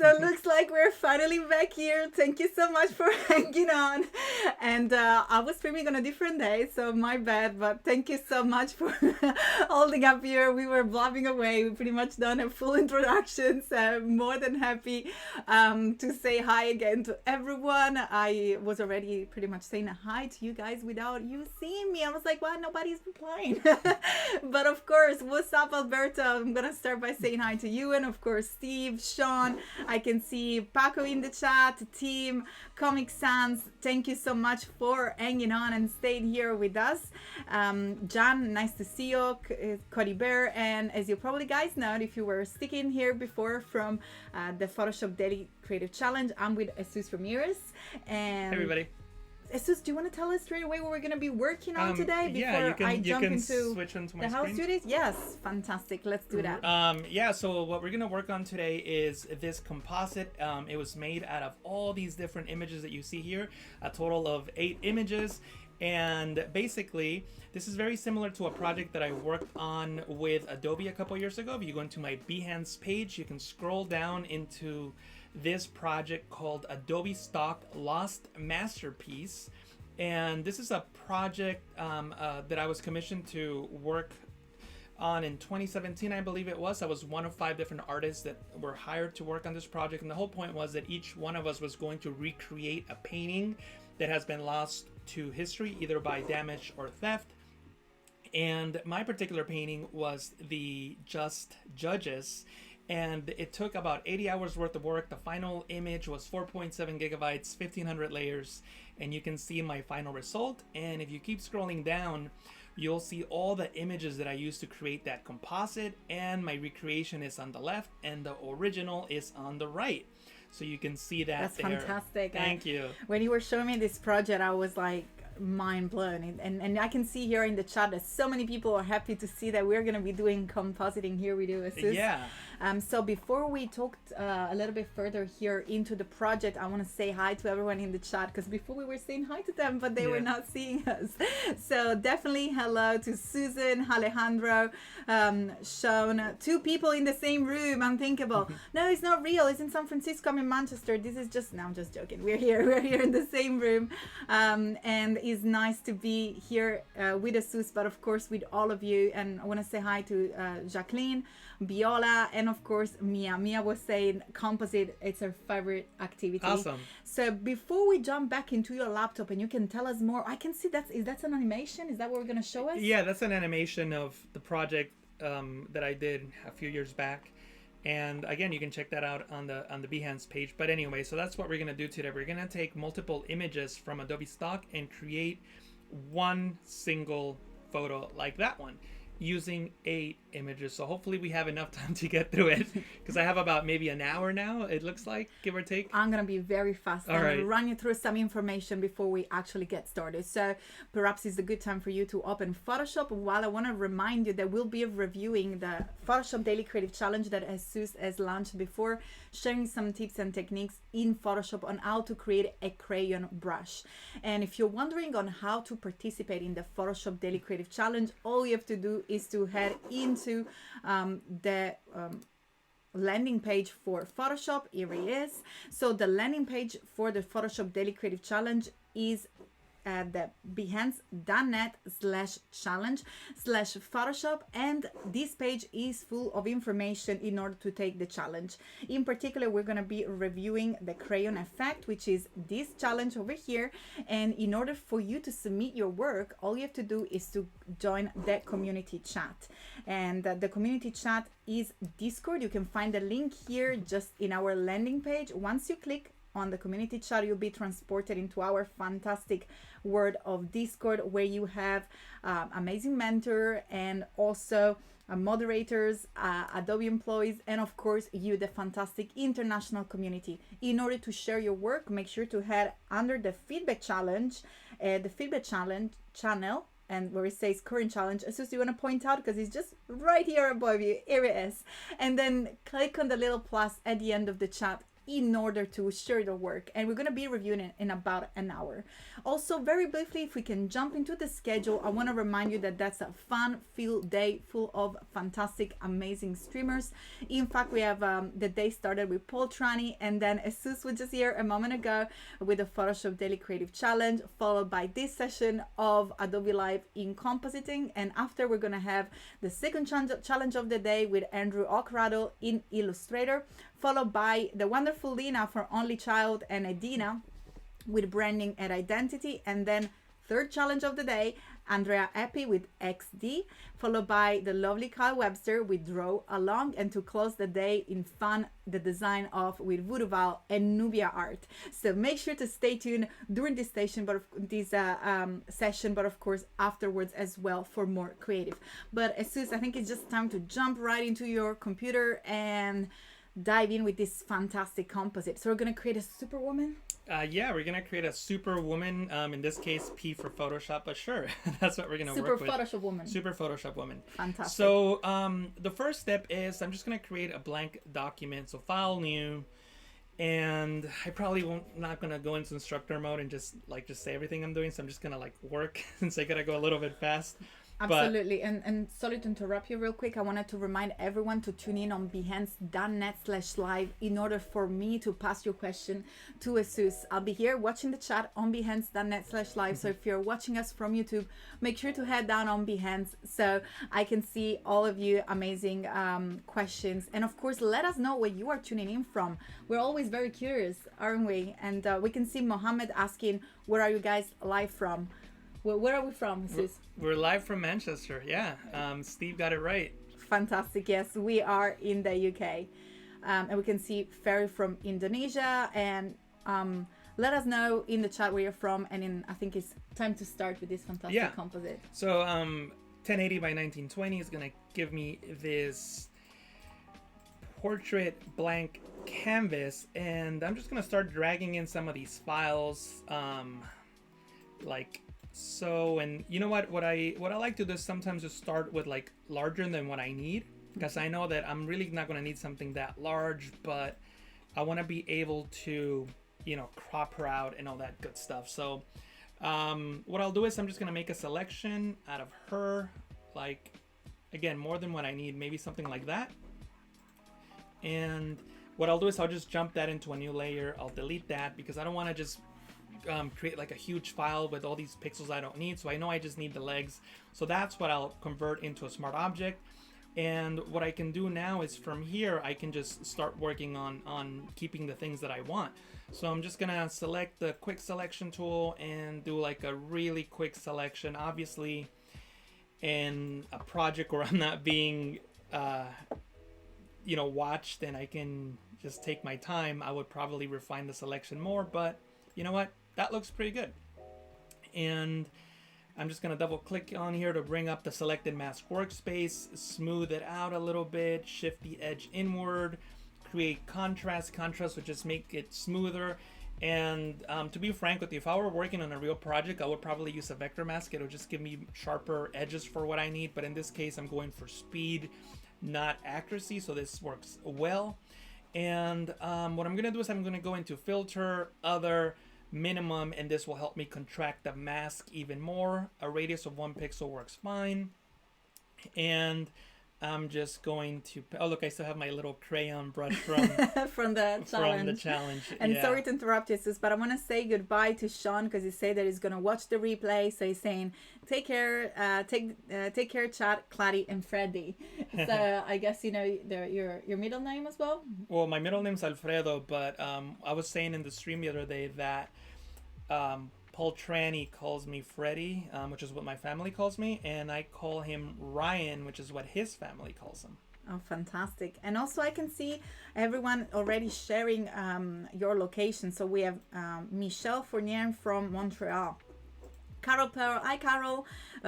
So it looks like we're finally back here. Thank you so much for hanging on. And I was streaming on a different day, so my bad, but thank you so much for holding up here. We were blabbing away. We pretty much done a full introduction, so more than happy to say hi again to everyone. I was already pretty much saying hi to you guys without you seeing me. I was like, well, nobody's replying. But of course, what's up, Alberto? I'm gonna start by saying hi to you, and of course Steve, Sean. I can see Paco in the chat, team, Comic Sans. Thank you so much for hanging on and staying here with us. John, nice to see you. Cody Bear, and as you probably guys know, if you were sticking here before from the Photoshop Daily Creative Challenge, I'm with Jesús Ramirez. And hey everybody. Jesús, do you want to tell us straight away what we're going to be working on today before I jump into switch onto my the house screen. duties? Yes, fantastic. Let's do that. So what we're going to work on today is this composite. It was made out of all these different images that you see here, a total of 8 images. And basically, this is very similar to a project that I worked on with Adobe a couple years ago. If you go into my Behance page, you can scroll down into this project called Adobe Stock Lost Masterpiece. And this is a project that I was commissioned to work on in 2017, I believe it was. I was one of 5 different artists that were hired to work on this project. And the whole point was that each one of us was going to recreate a painting that has been lost to history, either by damage or theft. And my particular painting was the Just Judges, and it took about 80 hours worth of work. The final image was 4.7 gigabytes, 1500 layers, and you can see my final result. And if you keep scrolling down, you'll see all the images that I used to create that composite, and my recreation is on the left and the original is on the right. So you can see that. That's there. fantastic. Thank you. When you were showing me this project, I was like mind blown, and I can see here in the chat that so many people are happy to see that we're going to be doing compositing here with you, Jesús. Yeah. So before we talked a little bit further here into the project, I want to say hi to everyone in the chat, because before we were saying hi to them, but they were not seeing us. So definitely hello to Susan, Alejandro, Sean, 2 people in the same room. Unthinkable. No, it's not real. It's in San Francisco. I'm in Manchester. This is just, no, I'm just joking. We're here in the same room. And it's nice to be here with Jesús, but of course with all of you. And I want to say hi to Jacqueline, Viola, and of course Mia. Mia was saying composite, it's her favorite activity. Awesome. So before we jump back into your laptop and you can tell us more, I can see that an animation. Is that what we're going to show us? Yeah, that's an animation of the project that I did a few years back. And again, you can check that out on the Behance page. But anyway, so that's what we're going to do today. We're going to take multiple images from Adobe Stock and create one single photo like that one, using 8 images. So hopefully we have enough time to get through it, because I have about maybe an hour now, it looks like, give or take. I'm going to be very fast. All right. Run you through some information before we actually get started. So perhaps it's a good time for you to open Photoshop. While I want to remind you that we'll be reviewing the Photoshop Daily Creative Challenge that Jesús has launched before, sharing some tips and techniques in Photoshop on how to create a crayon brush. And if you're wondering on how to participate in the Photoshop Daily Creative Challenge, all you have to do is to head into the landing page for Photoshop. Here it is. So the landing page for the Photoshop Daily Creative Challenge is at the behance.net/challenge/Photoshop, and this page is full of information in order to take the challenge. In particular, we're going to be reviewing the crayon effect, which is this challenge over here. And in order for you to submit your work, all you have to do is to join the community chat. And the community chat is Discord. You can find the link here just in our landing page. Once you click on the community chat, you'll be transported into our fantastic world of Discord, where you have amazing mentor and also moderators, Adobe employees, and of course you, the fantastic international community. In order to share your work, make sure to head under the feedback challenge, channel, and where it says current challenge. Jesús, do you want to point out, because it's just right here above you? Here it is. And then click on the little plus at the end of the chat in order to share the work. And we're going to be reviewing it in about an hour. Also, very briefly, if we can jump into the schedule, I want to remind you that that's a fun-filled day full of fantastic, amazing streamers. In fact, we have the day started with Paul Trani, and then Jesús was just here a moment ago with the Photoshop Daily Creative Challenge, followed by this session of Adobe Live in Compositing. And after, we're going to have the second challenge of the day with Andrew Ocrado in Illustrator, followed by the wonderful Lina for Only Child and Edina with branding and identity. And then third challenge of the day, Andrea Epi with XD, followed by the lovely Kyle Webster with Draw Along, and to close the day in fun, the design of with Voodooval and Nubia Art. So make sure to stay tuned during this session, but of course afterwards as well for more creative. But Jesús, I think it's just time to jump right into your computer and dive in with this fantastic composite. So we're gonna create a superwoman. Yeah, we're gonna create a superwoman. In this case, P for Photoshop, but sure, that's what we're gonna Super work with. Photoshop woman. Super Photoshop woman. Fantastic. So the first step is I'm just gonna create a blank document. So File, New, and I probably not gonna go into instructor mode and just say everything I'm doing. So I'm just gonna work since I gotta go a little bit fast. Absolutely. And sorry to interrupt you real quick. I wanted to remind everyone to tune in on behance.net/live in order for me to pass your question to Jesús. I'll be here watching the chat on behance.net/live. So if you're watching us from YouTube, make sure to head down on Behance so I can see all of you amazing questions. And of course, let us know where you are tuning in from. We're always very curious, aren't we? And we can see Mohammed asking, where are you guys live from? Where are we from, Jesús? We're live from Manchester. Yeah, Steve got it right. Fantastic. Yes, we are in the UK. And we can see Ferry from Indonesia. And let us know in the chat where you're from. And I think it's time to start with this fantastic composite. So 1080 by 1920 is going to give me this portrait blank canvas. And I'm just going to start dragging in some of these files so. And you know what I like to do is sometimes just start with larger than what I need, because I know that I'm really not going to need something that large, but I want to be able to crop her out and all that good stuff. So what I'll do is I'm just going to make a selection out of her, again, more than what I need, maybe something like that. And what I'll do is I'll just jump that into a new layer. I'll delete that because I don't want to just create a huge file with all these pixels I don't need. So I know I just need the legs. So that's what I'll convert into a smart object. And what I can do now is from here, I can just start working on keeping the things that I want. So I'm just gonna select the quick selection tool and do a really quick selection. Obviously, in a project where I'm not being, watched, and I can just take my time, I would probably refine the selection more, but you know what? That looks pretty good. And I'm just going to double click on here to bring up the selected mask workspace, smooth it out a little bit, shift the edge inward, create contrast. Contrast would just make it smoother. And to be frank with you, if I were working on a real project, I would probably use a vector mask. It'll just give me sharper edges for what I need. But in this case, I'm going for speed, not accuracy. So this works well. And what I'm going to do is I'm going to go into filter, other, minimum, and this will help me contract the mask even more. A radius of 1 pixel works fine. And I'm just going to, oh look, I still have my little crayon brush from from the challenge. And sorry to interrupt you, sis, but I want to say goodbye to Sean because he said that he's gonna watch the replay. So he's saying, take care, take care, Chad, Clady, and Freddy. So I guess your middle name as well. Well, my middle name's Alfredo, but I was saying in the stream the other day that Paul Trani calls me Freddy, which is what my family calls me, and I call him Ryan, which is what his family calls him. Oh, fantastic. And also I can see everyone already sharing your location. So we have Michelle Fournier from Montreal. Carol Pearl, hi Carol,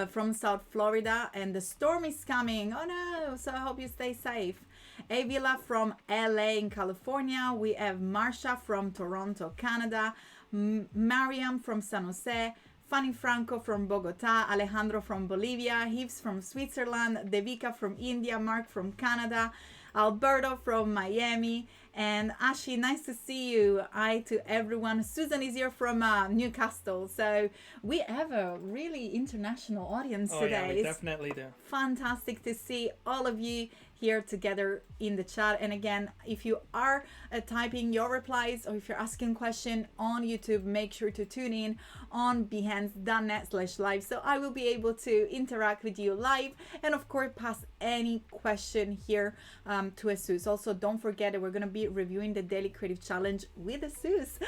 from South Florida, and the storm is coming. Oh no, so I hope you stay safe. Avila from LA in California. We have Marsha from Toronto, Canada. Mariam from San Jose, Fanny Franco from Bogota, Alejandro from Bolivia, Yves from Switzerland, Devika from India, Mark from Canada, Alberto from Miami, And Ashi, nice to see you. Hi to everyone. Susan is here from Newcastle. So we have a really international audience Oh today. yeah, we definitely do. Fantastic to see all of you here together in the chat. And again, if you are typing your replies or if you're asking a question on YouTube, make sure to tune in on behance.net/live, so I will be able to interact with you live and of course pass any question here to Jesus. Also, don't forget that we're going to be reviewing the Daily Creative Challenge with Jesus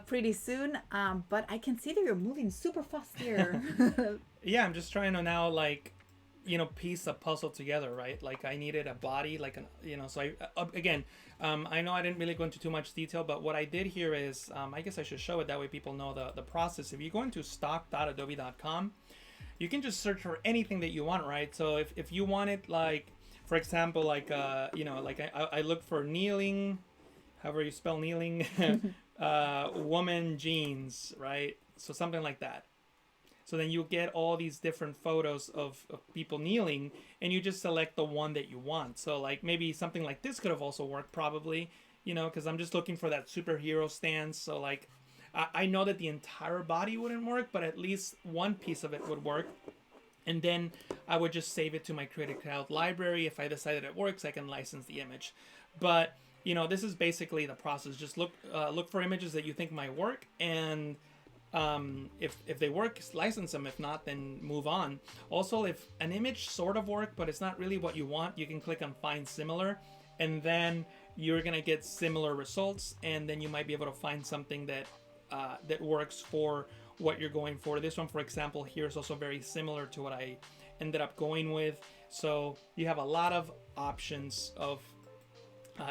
pretty soon. But I can see that you're moving super fast here. Yeah, I'm just trying to now piece a puzzle together, right? Like I needed a body, like so I know I didn't really go into too much detail, but what I did here is, I guess I should show it, that way people know the process. If you go into stock.adobe.com, you can just search for anything that you want, right? So if you wanted, like, for example, I look for kneeling, however you spell kneeling, woman jeans, right? So something like that. So then you get all these different photos of people kneeling, and you just select the one that you want. So like maybe something like this could have also worked probably, because I'm just looking for that superhero stance. So like I know that the entire body wouldn't work, but at least one piece of it would work. And then I would just save it to my Creative Cloud library. If I decided it works, I can license the image. But this is basically the process. Just look for images that you think might work, and if they work, license them. If not, then move on. Also, if an image sort of worked but it's not really what you want, you can click on find similar, and then you're gonna get similar results, and then you might be able to find something that works for what you're going for. This one, for example, here is also very similar to what I ended up going with. So you have a lot of options of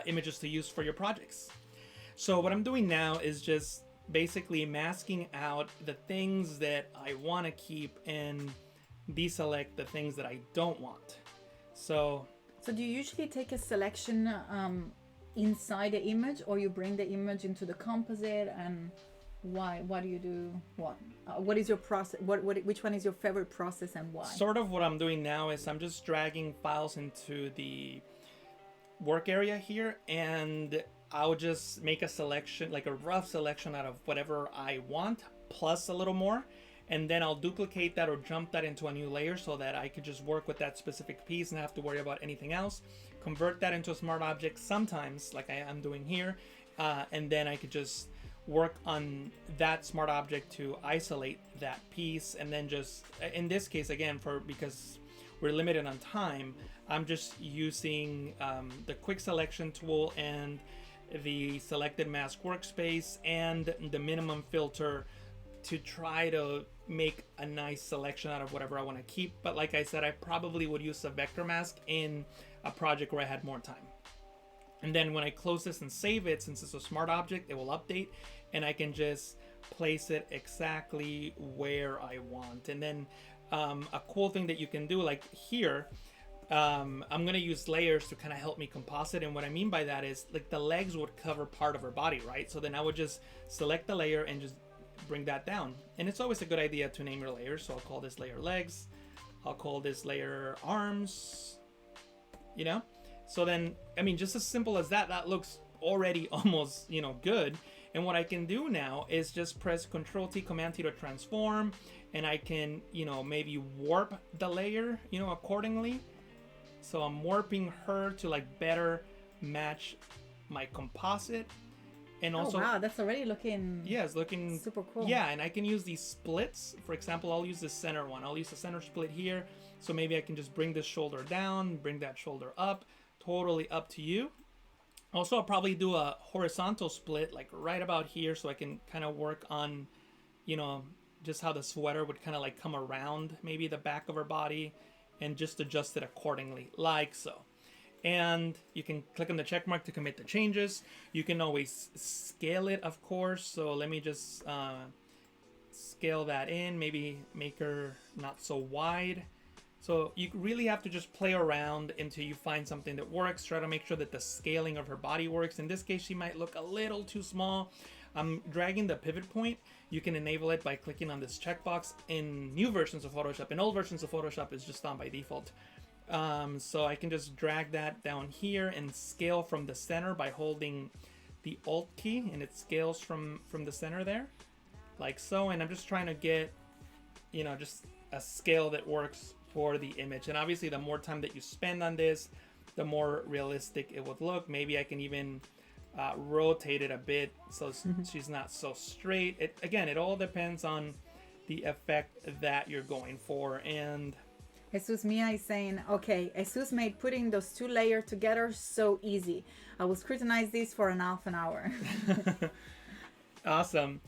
images to use for your projects. So what I'm doing now is just basically masking out the things that I want to keep and deselect the things that I don't want. So do you usually take a selection inside the image, or you bring the image into the composite, and why do you do what? What is your process? Which one is your favorite process, and why? Sort of what I'm doing now is I'm just dragging files into the work area here, and I'll just make a selection, like a rough selection out of whatever I want, plus a little more, and then I'll duplicate that or jump that into a new layer so that I could just work with that specific piece and not have to worry about anything else. Convert that into a smart object sometimes, like I am doing here, and then I could just work on that smart object to isolate that piece, and then just, in this case again, because we're limited on time, I'm just using the quick selection tool and the selected mask workspace and the minimum filter to try to make a nice selection out of whatever I want to keep. But like I said, I probably would use a vector mask in a project where I had more time. And then when I close this and save it, since it's a smart object, it will update, and I can just place it exactly where I want. And then a cool thing that you can do, like here, I'm going to use layers to kind of help me composite. And what I mean by that is, like, the legs would cover part of her body, right? So then I would just select the layer and just bring that down. And it's always a good idea to name your layers. So I'll call this layer legs. I'll call this layer arms, So then, I mean, just as simple as that, that looks already almost, good. And what I can do now is just press Control-T, Command-T to transform. And I can, maybe warp the layer, accordingly. So I'm warping her to like better match my composite. And also, wow, that's already looking, it's looking super cool. Yeah, and I can use these splits. For example, I'll use the center one. I'll use the center split here. So maybe I can just bring this shoulder down, bring that shoulder up. Totally up to you. Also, I'll probably do a horizontal split like right about here, so I can kind of work on, just how the sweater would kind of like come around maybe the back of her body, and just adjust it accordingly, like so. And you can click on the check mark to commit the changes. You can always scale it, of course. So let me just scale that in, maybe make her not so wide. So you really have to just play around until you find something that works. Try to make sure that the scaling of her body works. In this case, she might look a little too small. I'm dragging the pivot point. You can enable it by clicking on this checkbox in new versions of Photoshop. In old versions of Photoshop, it's just on by default. So I can just drag that down here and scale from the center by holding the Alt key, and it scales from the center there, like so. And I'm just trying to get, you know, just a scale that works for the image. And obviously the more time that you spend on this, the more realistic it would look. Maybe I can even rotate it a bit so she's not so straight. It all depends on the effect that you're going for. And Jesus Mia is saying, okay, Jesus made putting those two layers together so easy. I will scrutinize this for an half an hour. Awesome.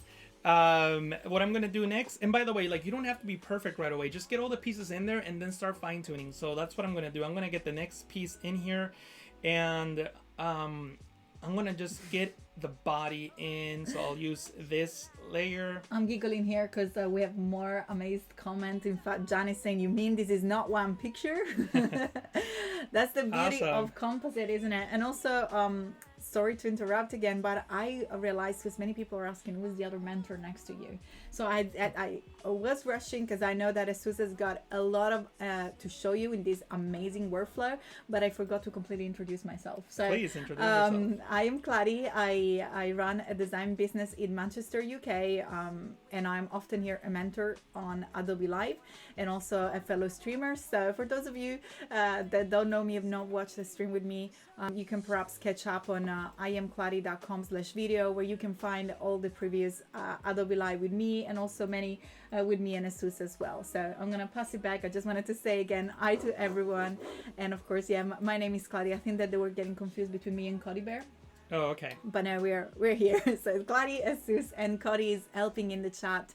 What I'm going to do next, and by the way, like, you don't have to be perfect right away. Just get all the pieces in there and then start fine tuning. So that's what I'm going to do. I'm going to get the next piece in here, and I'm going to just get the body in. So I'll use this layer. I'm giggling here because we have more amazed comments. In fact, Jan is saying, you mean this is not one picture? That's the beauty of Composite, isn't it? And also, sorry to interrupt again, but I realized, because many people are asking, who's the other mentor next to you? So I was rushing because I know that Jesus has got a lot of to show you in this amazing workflow, but I forgot to completely introduce myself. So please introduce yourself. I am Clady. I run a design business in Manchester, UK, and I'm often here a mentor on Adobe Live and also a fellow streamer. So for those of you that don't know me, have not watched the stream with me, you can perhaps catch up on iamclady.com/video, where you can find all the previous Adobe Live with me, and also many with me and Jesus as well. So I'm gonna pass it back. I just wanted to say again, hi to everyone, and of course, yeah, my name is Clady. I think that they were getting confused between me and Cody Bear. Oh, okay. But now we're here. So Clady, Jesus, and Cody is helping in the chat,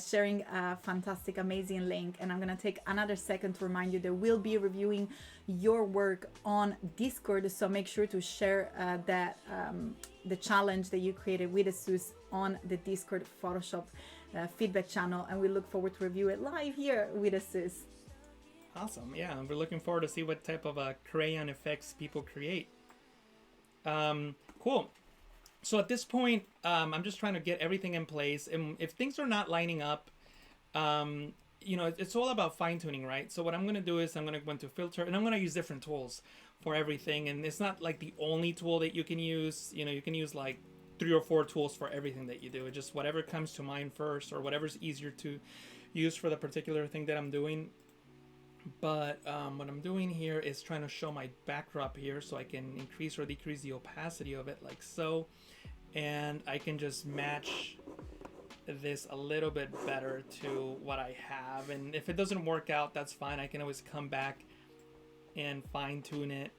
sharing a fantastic, amazing link. And I'm gonna take another second to remind you that we'll be reviewing your work on Discord. So make sure to share the challenge that you created with Jesus on the Discord Photoshop feedback channel, and we look forward to review it live here with Jesus. Awesome. Yeah, we're looking forward to see what type of crayon effects people create. Cool. So at this point, I'm just trying to get everything in place, and if things are not lining up, you know, it's all about fine tuning, right? So what I'm going to do is I'm going to go into filter, and I'm going to use different tools for everything. And it's not like the only tool that you can use. You know, you can use like 3 or 4 tools for everything that you do. It's just whatever comes to mind first, or whatever's easier to use for the particular thing that I'm doing. But what I'm doing here is trying to show my backdrop here, so I can increase or decrease the opacity of it like so, and I can just match this a little bit better to what I have. And if it doesn't work out, that's fine. I can always come back and fine tune it,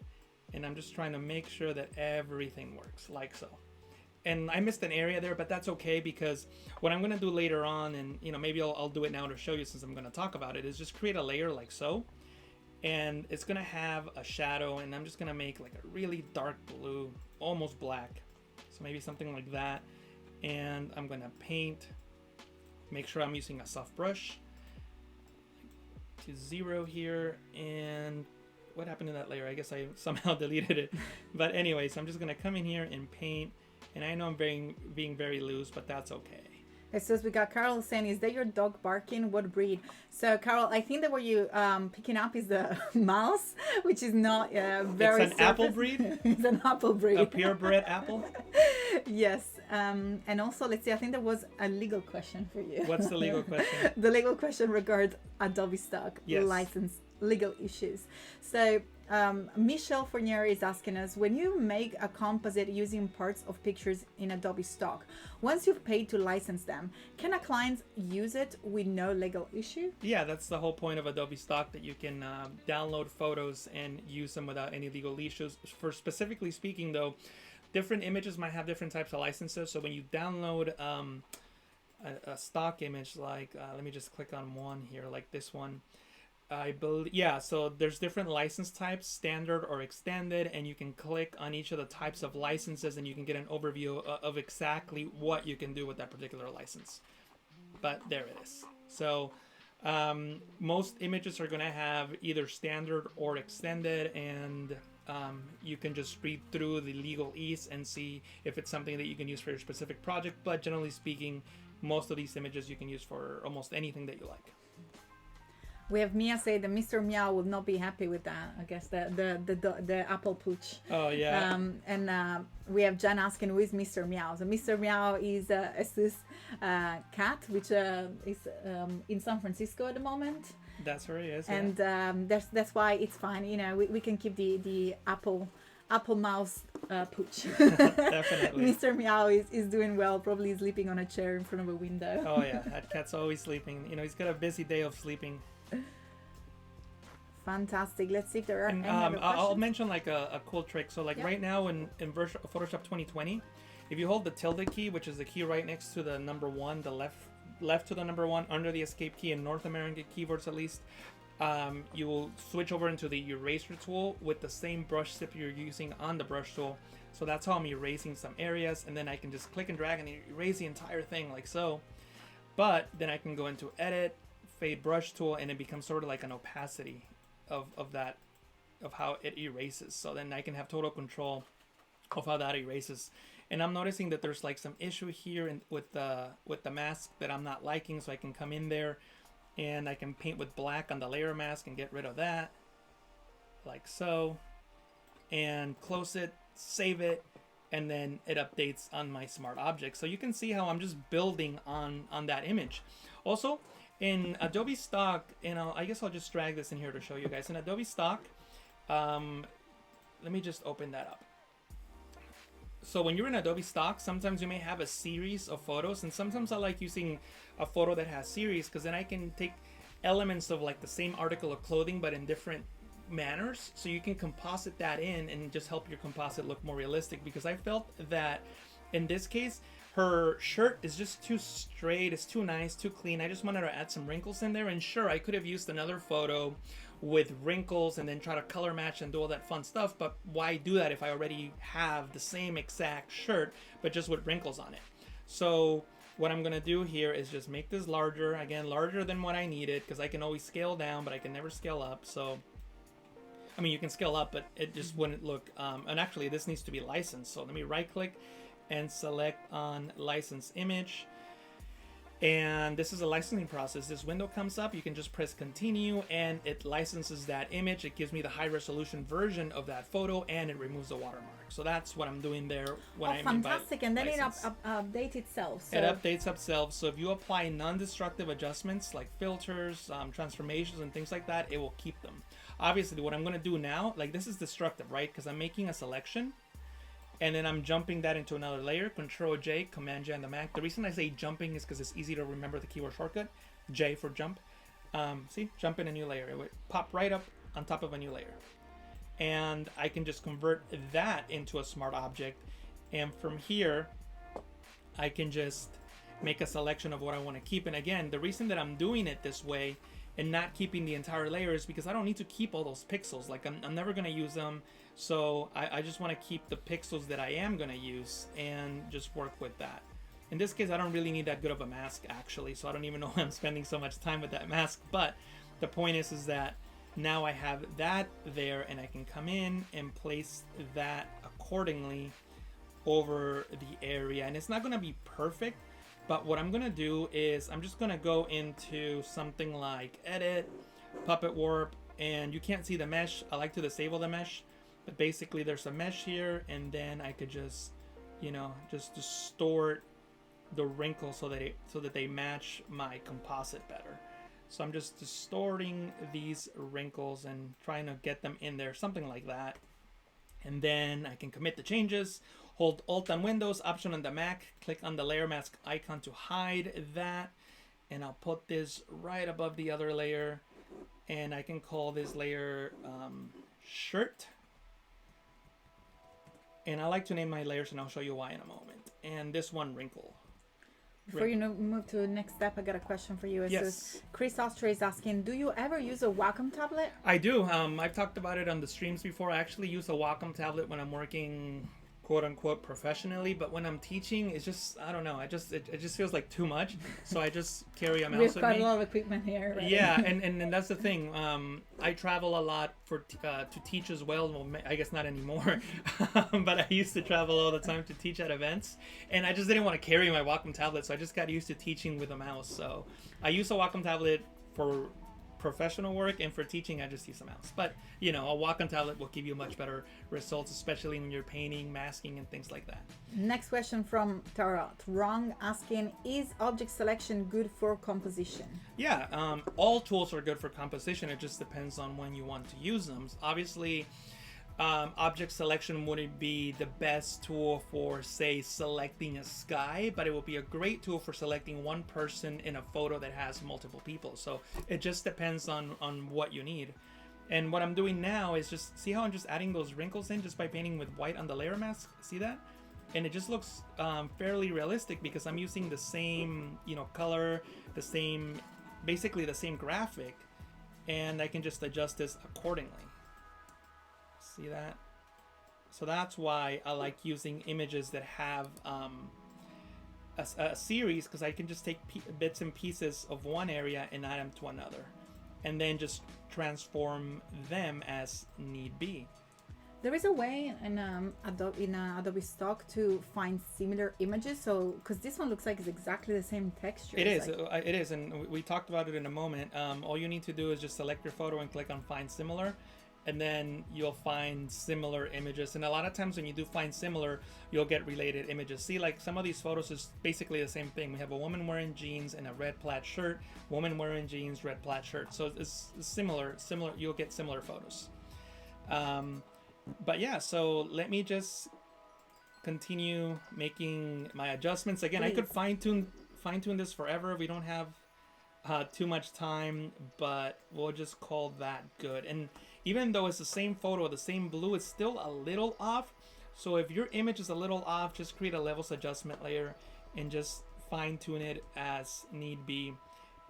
and I'm just trying to make sure that everything works like so. And I missed an area there, but that's okay, because what I'm going to do later on, and you know, maybe I'll do it now to show you since I'm going to talk about it, is just create a layer like so. And it's going to have a shadow, and I'm just going to make like a really dark blue, almost black. So maybe something like that. And I'm going to paint, make sure I'm using a soft brush to 0 here. And what happened to that layer? I guess I somehow deleted it. But anyways, I'm just going to come in here and paint. And I know I'm being very loose, but that's okay. It says we got Carol saying, is that your dog barking? What breed? So Carol, I think that what you picking up is the mouse, which is not very. It's an apple breed? It's an apple breed. A purebred apple? Yes. And also, let's see, I think there was a legal question for you. What's the legal question? The legal question regards Adobe Stock license legal issues. So Michelle Fournier is asking us, when you make a composite using parts of pictures in Adobe Stock, once you've paid to license them, can a client use it with no legal issue? Yeah, that's the whole point of Adobe Stock, that you can download photos and use them without any legal issues. For specifically speaking though, different images might have different types of licenses. So when you download a stock image, like let me just click on one here, like this one, I believe, yeah, so there's different license types, standard or extended, and you can click on each of the types of licenses and you can get an overview of exactly what you can do with that particular license. But there it is. So most images are going to have either standard or extended, and you can just read through the legalese and see if it's something that you can use for your specific project. But generally speaking, most of these images you can use for almost anything that you like. We have Mia say that Mr. Meow will not be happy with that. I guess the apple pooch. Oh yeah. And we have Jen asking who is Mr. Meow. So Mr. Meow is this cat which is in San Francisco at the moment. That's where he is. And that's why it's fine. You know, we can keep the apple mouse pooch. Definitely. Mr. Meow is doing well. Probably sleeping on a chair in front of a window. Oh yeah, that cat's always sleeping. You know, he's got a busy day of sleeping. Fantastic. Let's see if there are any other I'll questions. mention like a cool trick. So like right now in Photoshop 2020, if you hold the tilde key, which is the key right next to the number one, the left to the number one under the escape key in North American keyboards at least, you will switch over into the eraser tool with the same brush tip you're using on the brush tool. So that's how I'm erasing some areas, and then I can just click and drag and erase the entire thing like so. But then I can go into edit, fade brush tool, and it becomes sort of like an opacity of how it erases. So then I can have total control of how that erases. And I'm noticing that there's like some issue here with the mask that I'm not liking, so I can come in there and I can paint with black on the layer mask and get rid of that like so, and close it, save it, and then it updates on my smart object. So you can see how I'm just building on that image. Also in Adobe Stock, I guess I'll just drag this in here to show you guys. In Adobe Stock, let me just open that up. So when you're in Adobe Stock, sometimes you may have a series of photos, and sometimes I like using a photo that has series, because then I can take elements of like the same article of clothing but in different manners, so you can composite that in and just help your composite look more realistic. Because I felt that in this case her shirt is just too straight, it's too nice, too clean. I just wanted to add some wrinkles in there, and sure, I could have used another photo with wrinkles and then try to color match and do all that fun stuff, but why do that if I already have the same exact shirt but just with wrinkles on it? So what I'm gonna do here is just make this larger, again larger than what I needed, because I can always scale down but I can never scale up. So I mean, you can scale up, but it just wouldn't look, and actually this needs to be licensed. So let me right click and select on license image, and this is a licensing process. This window comes up, you can just press continue and it licenses that image. It gives me the high resolution version of that photo, and it removes the watermark. So that's what I'm doing there when I mean by fantastic. And then license. it updates itself. So It updates itself. So if you apply non-destructive adjustments like filters, transformations and things like that, it will keep them. Obviously what I'm going to do now, like this is destructive, right? Because I'm making a selection and then I'm jumping that into another layer. Control J, Command J on the Mac. The reason I say jumping is because it's easy to remember the keyboard shortcut. J for jump. See, jump in a new layer. It would pop right up on top of a new layer. And I can just convert that into a smart object. And from here, I can just make a selection of what I want to keep. And again, the reason that I'm doing it this way and not keeping the entire layer is because I don't need to keep all those pixels. Like I'm never going to use them. So I just want to keep the pixels that I am going to use and just work with that. In this case, I don't really need that good of a mask actually. So I don't even know why I'm spending so much time with that mask. But the point is that now I have that there, and I can come in and place that accordingly over the area. And it's not going to be perfect, but what I'm going to do is I'm just going to go into something like edit, puppet warp, and you can't see the mesh. I like to disable the mesh, but basically there's a mesh here, and then I could just, just distort the wrinkles so that they match my composite better. So I'm just distorting these wrinkles and trying to get them in there, something like that. And then I can commit the changes, hold Alt on Windows, Option on the Mac, click on the layer mask icon to hide that. And I'll put this right above the other layer. And I can call this layer shirt. And I like to name my layers, and I'll show you why in a moment. And this one, wrinkle. Before you move to the next step, I got a question for you. Yes. Chris Austria is asking, do you ever use a Wacom tablet? I do. I've talked about it on the streams before. I actually use a Wacom tablet when I'm working, quote unquote, professionally. But when I'm teaching, it's just, I don't know. It just feels like too much. So I just carry a mouse with me. We've got a lot of equipment here. Right? Yeah, and that's the thing. I travel a lot to teach as well. Well, I guess not anymore. But I used to travel all the time to teach at events. And I just didn't want to carry my Wacom tablet. So I just got used to teaching with a mouse. So I use a Wacom tablet for professional work, and for teaching I just use a mouse. But a Wacom tablet will give you much better results, especially when you're painting, masking, and things like that. Next question from Tarot Wrong, asking, is object selection good for composition? Yeah, all tools are good for composition. It just depends on when you want to use them. Obviously, object selection wouldn't be the best tool for, say, selecting a sky, but it will be a great tool for selecting one person in a photo that has multiple people. So it just depends on what you need. And what I'm doing now is just, see how I'm just adding those wrinkles in just by painting with white on the layer mask? See that? And it just looks fairly realistic because I'm using the same, color, basically the same graphic, and I can just adjust this accordingly. See that? So that's why I like using images that have a series, because I can just take bits and pieces of one area and add them to another, and then just transform them as need be. There is a way in Adobe Stock to find similar images. So, because this one looks like it's exactly the same texture. It is, and we talked about it in a moment. All you need to do is just select your photo and click on Find Similar, and then you'll find similar images. And a lot of times when you do find similar, you'll get related images. See, like some of these photos is basically the same thing. We have a woman wearing jeans and a red plaid shirt, woman wearing jeans, red plaid shirt. So it's similar, you'll get similar photos. But yeah, so let me just continue making my adjustments. Again, please. I could fine tune this forever. We don't have too much time, but we'll just call that good. And even though it's the same photo, the same blue, it's still a little off. So if your image is a little off, just create a levels adjustment layer and just fine tune it as need be.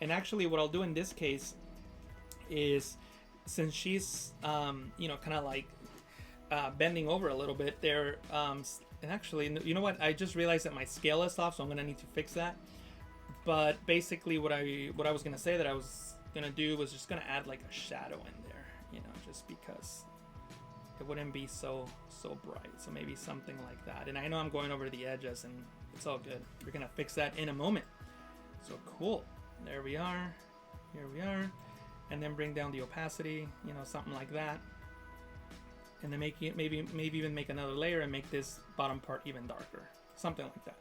And actually what I'll do in this case is, since she's kind of like bending over a little bit there, and actually, you know what, I just realized that my scale is off, so I'm gonna need to fix that. But basically what I was gonna say that I was gonna do was just gonna add like a shadow in there, just because it wouldn't be so bright. So maybe something like that. And I know I'm going over the edges, and it's all good. We're gonna fix that in a moment. So cool. There we are. Here we are. And then bring down the opacity, something like that. And then maybe even make another layer and make this bottom part even darker. Something like that.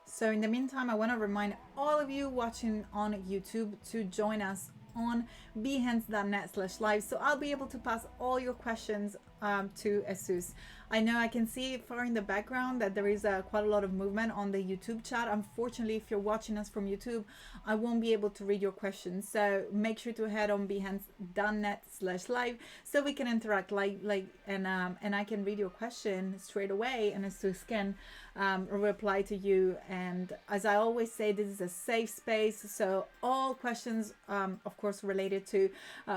So in the meantime, I want to remind all of you watching on YouTube to join us on behance.net/live, so I'll be able to pass all your questions to Jesús. I know I can see far in the background that there is quite a lot of movement on the YouTube chat. Unfortunately, if you're watching us from YouTube, I won't be able to read your questions. So make sure to head on behance.net/live so we can interact and I can read your question straight away, and Jesús can reply to you. And as I always say, this is a safe space, so all questions, of course, related to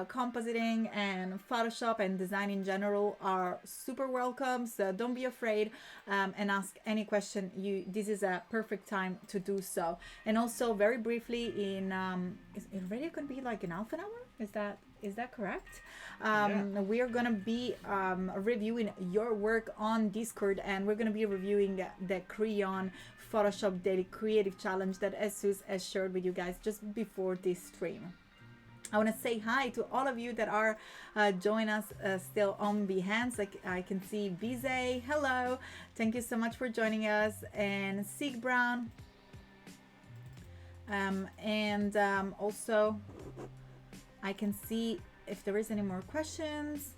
compositing and Photoshop and design in general are super welcome. So don't be afraid and ask any question. This is a perfect time to do so. And also, very briefly, in it already going to be like in half an hour. Is that correct? We are going to be reviewing your work on Discord, and we're going to be reviewing the Crayon Photoshop Daily Creative Challenge that Jesús has shared with you guys just before this stream. I want to say hi to all of you that are joining us still on Behance. I can see Bize, hello. Thank you so much for joining us. And Sig Brown. Also, I can see if there is any more questions.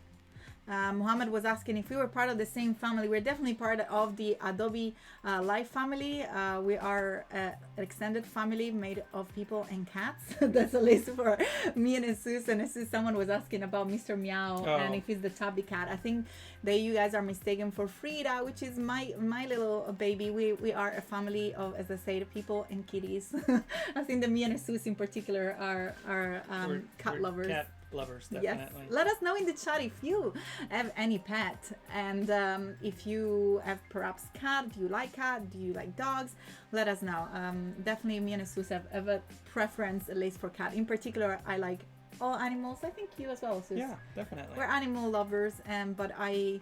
Muhammad was asking if we were part of the same family. We're definitely part of the Adobe Live family. We are an extended family made of people and cats. That's a list for me and Jesús. And Jesús, someone was asking about Mr. Meow and if he's the tabby cat. I think that you guys are mistaken for Frida, which is my little baby. We are a family of, as I say, people and kitties. I think that me and Jesús in particular are cat lovers. Cat lovers, definitely. Yes. Let us know in the chat if you have any pet, and if you have perhaps cat. Do you like cat? Do you like dogs? Let us know. Definitely me and Jesús have a preference, at least for cat. In particular, I like all animals. I think you as well, Jesús. Yeah, definitely. We're animal lovers, but I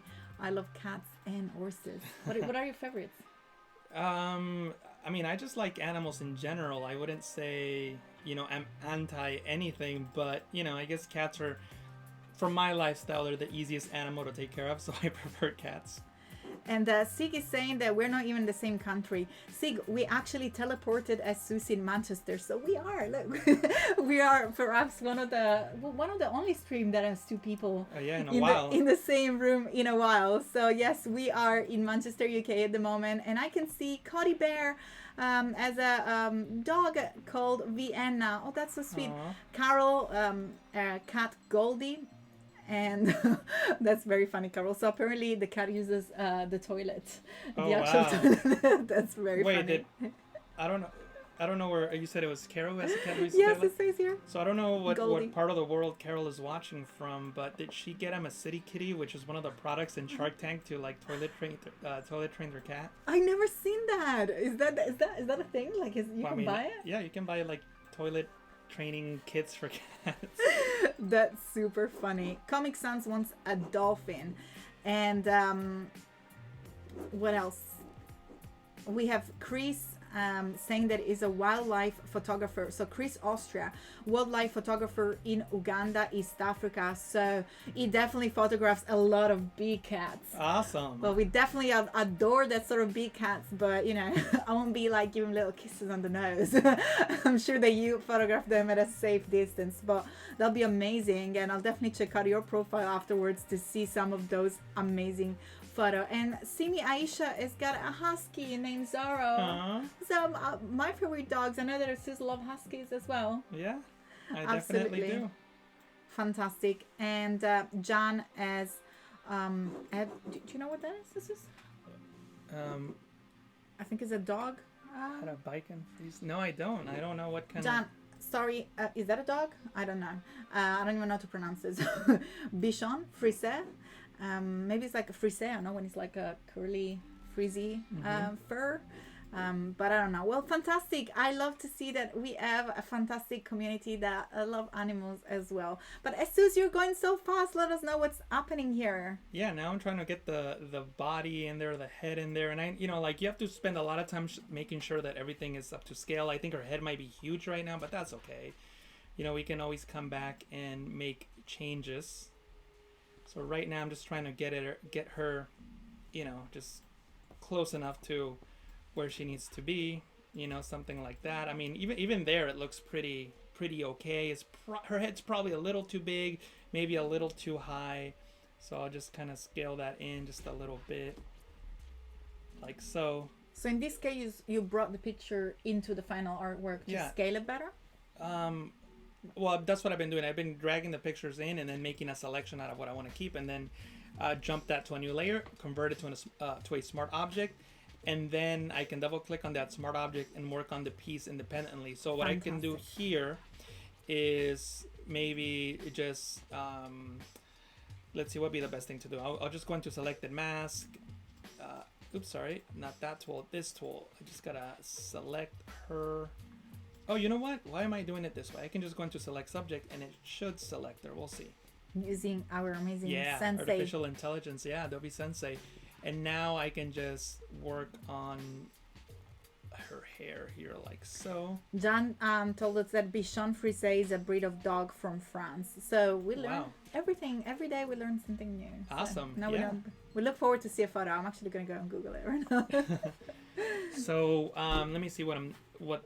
love cats and horses. What are your favorites? I mean, I just like animals in general. I wouldn't say, I'm anti anything, but, I guess cats are, for my lifestyle, they're the easiest animal to take care of, so I prefer cats. And Sig is saying that we're not even the same country. Sig, we actually teleported as Susie in Manchester, so we are. Look, we are perhaps one of the only stream that has two people. In the same room in a while. So yes, we are in Manchester, UK at the moment, and I can see Cody Bear as a dog called Vienna. Oh, that's so sweet. Aww. Carol, cat Goldie. And that's very funny, Carol. So apparently the cat uses the toilet, the actual toilet. That's very funny. I don't know where you said it was Carol who has a cat who uses Yes, toilet? it says here. So I don't know what part of the world Carol is watching from, but did she get him a City Kitty, which is one of the products in Shark Tank to like toilet train their cat? I never seen that. Is that a thing? Like, you can buy it? Yeah, you can buy like toilet training kits for cats. That's super funny. Comic Sans wants a dolphin. And what else? We have Chris saying that is a wildlife photographer. So Chris Austria, wildlife photographer in Uganda, East Africa. So he definitely photographs a lot of big cats. Awesome. Well, we definitely adore that sort of big cats, but I won't be like giving little kisses on the nose. I'm sure that you photograph them at a safe distance, but that'll be amazing. And I'll definitely check out your profile afterwards to see some of those amazing photo. And Simi Aisha has got a husky named Zorro. Aww. So my favorite dogs, I know that sisters love huskies as well. Yeah, I definitely do. Fantastic. And John as do you know what that is? This is I think it's a dog. Had a bike and freeze. No, I don't know what kind John, sorry, is that a dog? I don't know. I don't even know how to pronounce this. Bichon Frise. Maybe it's like a frise, I don't know, when it's like a curly, frizzy fur. But I don't know. Well, fantastic. I love to see that we have a fantastic community that love animals as well. But as soon as you're going so fast, let us know what's happening here. Yeah, now I'm trying to get the body in there, the head in there. And you have to spend a lot of time making sure that everything is up to scale. I think her head might be huge right now, but that's okay. We can always come back and make changes. So right now I'm just trying to get her, just close enough to where she needs to be, something like that. I mean, even there it looks pretty okay. Her head's probably a little too big, maybe a little too high. So I'll just kind of scale that in just a little bit, like so. So in this case, you brought the picture into the final artwork to scale it better? Well, that's what I've been doing. I've been dragging the pictures in and then making a selection out of what I want to keep, and then jump that to a new layer, convert it to a smart object, and then I can double click on that smart object and work on the piece independently. So what I can do here is maybe just let's see what would be the best thing to do. I'll just go into selected mask. Oops, sorry, not that tool, this tool. I just gotta select her. Oh, you know what? Why am I doing it this way? I can just go into select subject and it should select her. We'll see. Using our amazing Sensei. Artificial intelligence. Yeah, Adobe Sensei. And now I can just work on her hair here like so. John told us that Bichon Frise is a breed of dog from France. So we learn everything. Every day we learn something new. Awesome. So now we look forward to see a photo. I'm actually going to go and Google it right now. So let me see what.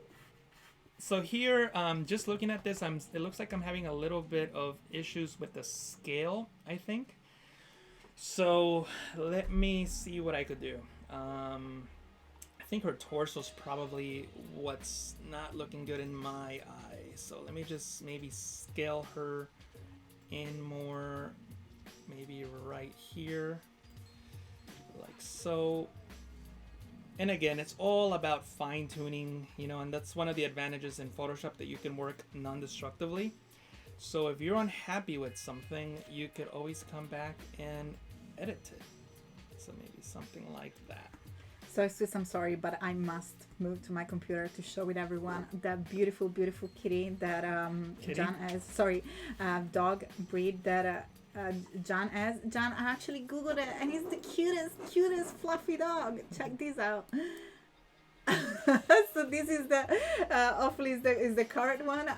So here, just looking at this, it looks like I'm having a little bit of issues with the scale, I think. So let me see what I could do. I think her torso is probably what's not looking good in my eye. So let me just maybe scale her in more, maybe right here, like so. And again, it's all about fine-tuning, and that's one of the advantages in Photoshop, that you can work non-destructively. So if you're unhappy with something, you could always come back and edit it. So maybe something like that. So Sus, I'm sorry, but I must move to my computer to show with everyone that beautiful, beautiful kitty that John has. Sorry, dog breed that John has. John, I actually Googled it, and he's the cutest fluffy dog. Check this out. So this is the hopefully is the correct one,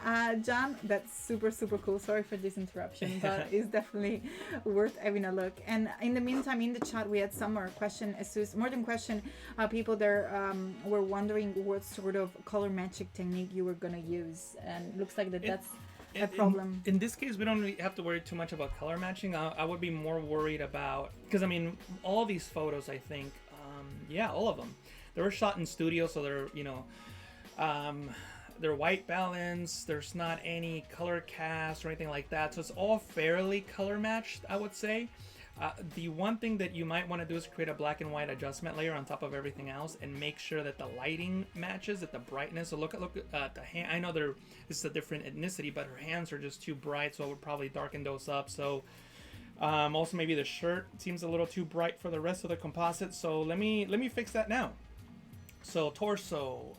John. That's super super cool. Sorry for this interruption, but it's definitely worth having a look. And in the meantime, in the chat we had some more question. More than question, people there were wondering what sort of color matching technique you were gonna use, and it looks like that's a problem. In this case, we don't really have to worry too much about color matching. I would be more worried about, because I mean, all these photos, I think, all of them, they were shot in studio, so they're, they're white balance. There's not any color cast or anything like that, so it's all fairly color matched, I would say. The one thing that you might want to do is create a black and white adjustment layer on top of everything else, and make sure that the lighting matches, that the brightness. So look at the hand. I know this is a different ethnicity, but her hands are just too bright, so I would probably darken those up. So also maybe the shirt seems a little too bright for the rest of the composite. So let me fix that now. So torso.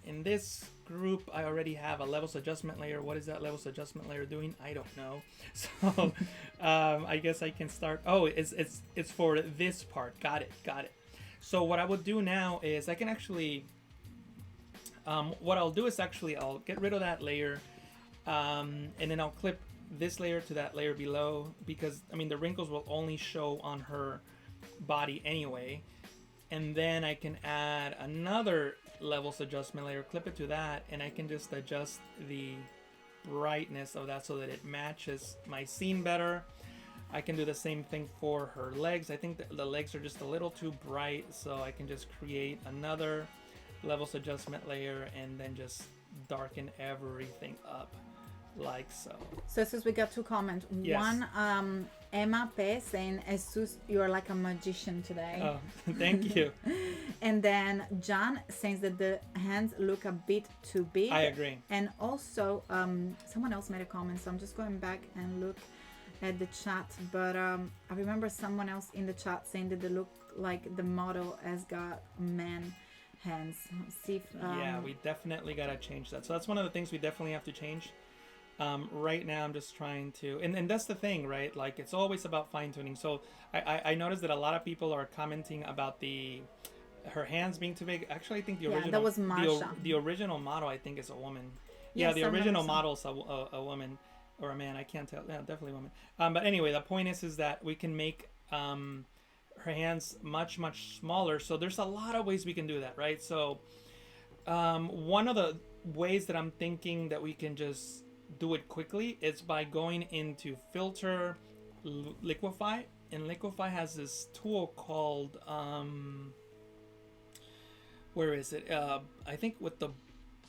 In this group, I already have a levels adjustment layer. What is that levels adjustment layer doing? I don't know. So I guess I can start. Oh, it's for this part. Got it. So what I would do now is I can actually, what I'll do is actually I'll get rid of that layer, and then I'll clip this layer to that layer below, because I mean the wrinkles will only show on her body anyway. And then I can add another levels adjustment layer, clip it to that, and I can just adjust the brightness of that so that it matches my scene better. I can do the same thing for her legs. I think that the legs are just a little too bright, so I can just create another levels adjustment layer and then just darken everything up like so. So since we got two comments, yes. One Emma P saying, Jesus, you are like a magician today. Oh, thank you. And then John saying that the hands look a bit too big. I agree. And also someone else made a comment, so I'm just going back and look at the chat, but I remember someone else in the chat saying that they look like the model has got man hands. See if, yeah, we definitely got to change that. So that's one of the things we definitely have to change. Right now I'm just trying to, and that's the thing, right? Like it's always about fine tuning. So I noticed that a lot of people are commenting about her hands being too big. Actually, I think the original, that was Marsha. The original model I think is a woman. Yes, yeah, the original model's a woman or a man. I can't tell. Yeah, definitely a woman. But anyway, the point is that we can make her hands much smaller. So there's a lot of ways we can do that, right? So one of the ways that I'm thinking that we can just do it quickly is by going into filter, Liquify, and Liquify has this tool called where is it? I think with the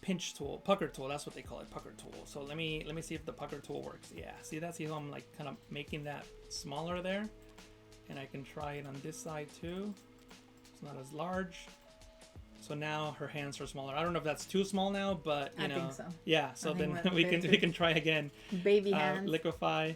pinch tool, pucker tool, that's what they call it, pucker tool. So let me see if the pucker tool works. Yeah, see how I'm like kind of making that smaller there, and I can try it on this side too. It's not as large. So now her hands are smaller. I don't know if that's too small now, but I think so. Yeah, so then we can try again. Baby hands. Liquify.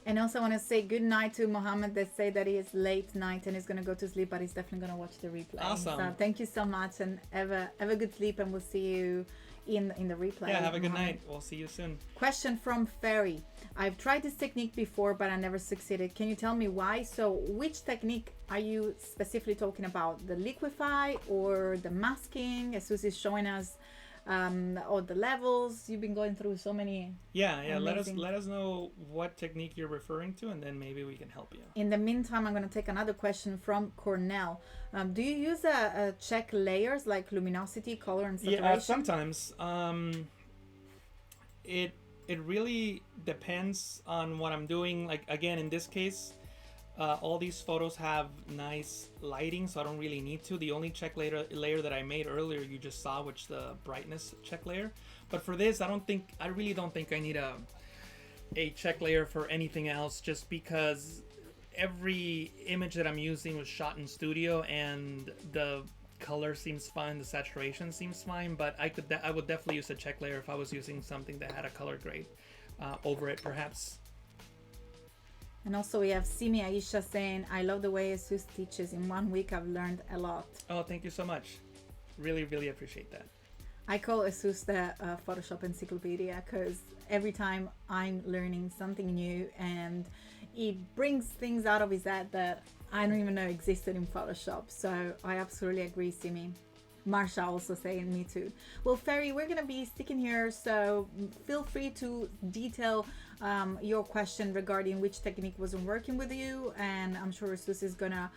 And also I want to say good night to Mohammed that say that he is late night and he's going to go to sleep, but he's definitely going to watch the replay. Awesome. So thank you so much, and have a good sleep, and we'll see you in the replay. Yeah, have a good night. We'll see you soon. Question from Ferry. I've tried this technique before, but I never succeeded. Can you tell me why? So which technique are you specifically talking about? The Liquify or the masking? As Susie is showing us all the levels. You've been going through so many. Yeah. Amazing. Let us know what technique you're referring to, and then maybe we can help you. In the meantime, I'm going to take another question from Cornell. Do you use check layers like luminosity, color, and saturation? Yeah, sometimes. It really depends on what I'm doing. Like again, in this case, all these photos have nice lighting, so I don't really need to. The only check layer that I made earlier, you just saw, which the brightness check layer. But for this, I really don't think I need a check layer for anything else, just because every image that I'm using was shot in studio, and the color seems fine, the saturation seems fine, but I would definitely use a check layer if I was using something that had a color grade over it, perhaps. And also we have Simi Aisha saying, I love the way Jesus teaches. In 1 week I've learned a lot. Oh, thank you so much. Really appreciate that. I call Jesus the Photoshop encyclopedia, because every time I'm learning something new, and he brings things out of his head that I don't even know existed in Photoshop. So I absolutely agree, Simi. Marsha also saying me too. Well, Ferry, we're gonna be sticking here, so feel free to detail your question regarding which technique wasn't working with you, and I'm sure Sus is gonna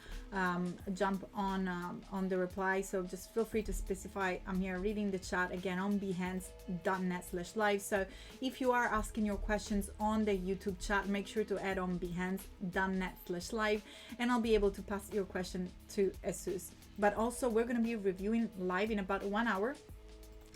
jump on the reply. So just feel free to specify. I'm here reading the chat again on behance.net/live. So if you are asking your questions on the YouTube chat, make sure to add on behance.net/live, and I'll be able to pass your question to Jesús. But also, we're going to be reviewing live in about 1 hour.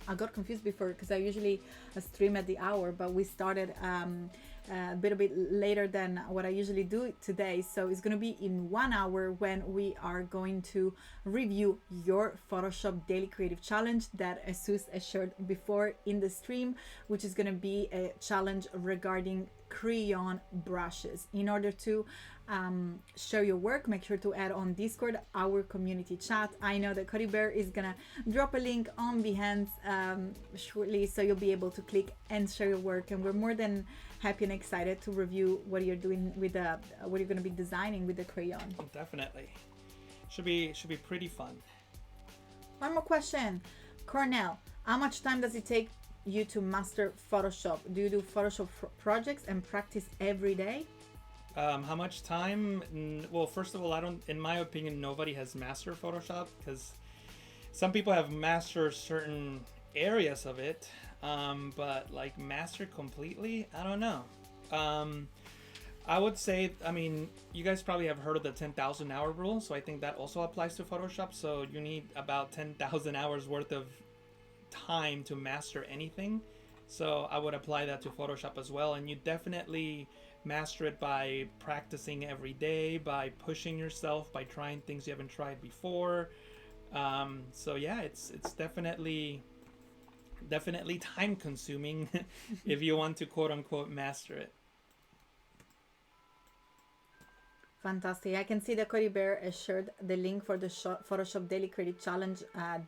I got confused before because I usually stream at the hour, but we started a bit later than what I usually do today. So it's going to be in 1 hour when we are going to review your Photoshop Daily Creative Challenge that Jesús shared before in the stream, which is going to be a challenge regarding crayon brushes. In order to share your work, make sure to add on Discord, our community chat. I know that Cody Bear is gonna drop a link on Behance shortly, so you'll be able to click and share your work, and we're more than happy and excited to review what you're doing with what you're going to be designing with the crayon. Definitely should be pretty fun. One more question, Cornell, how much time does it take you to master Photoshop? Do you do Photoshop projects and practice every day? How much time? Well, first of all, in my opinion, nobody has mastered Photoshop, because some people have mastered certain areas of it, but like mastered completely, I don't know. I would say, I mean, you guys probably have heard of the 10,000 hour rule, so I think that also applies to Photoshop. So you need about 10,000 hours worth of time to master anything. So I would apply that to Photoshop as well, and you definitely master it by practicing every day, by pushing yourself, by trying things you haven't tried before. So yeah, it's definitely time consuming if you want to quote unquote master it. Fantastic. I can see that Cody Bear has shared the link for the Photoshop Daily Creative Challenge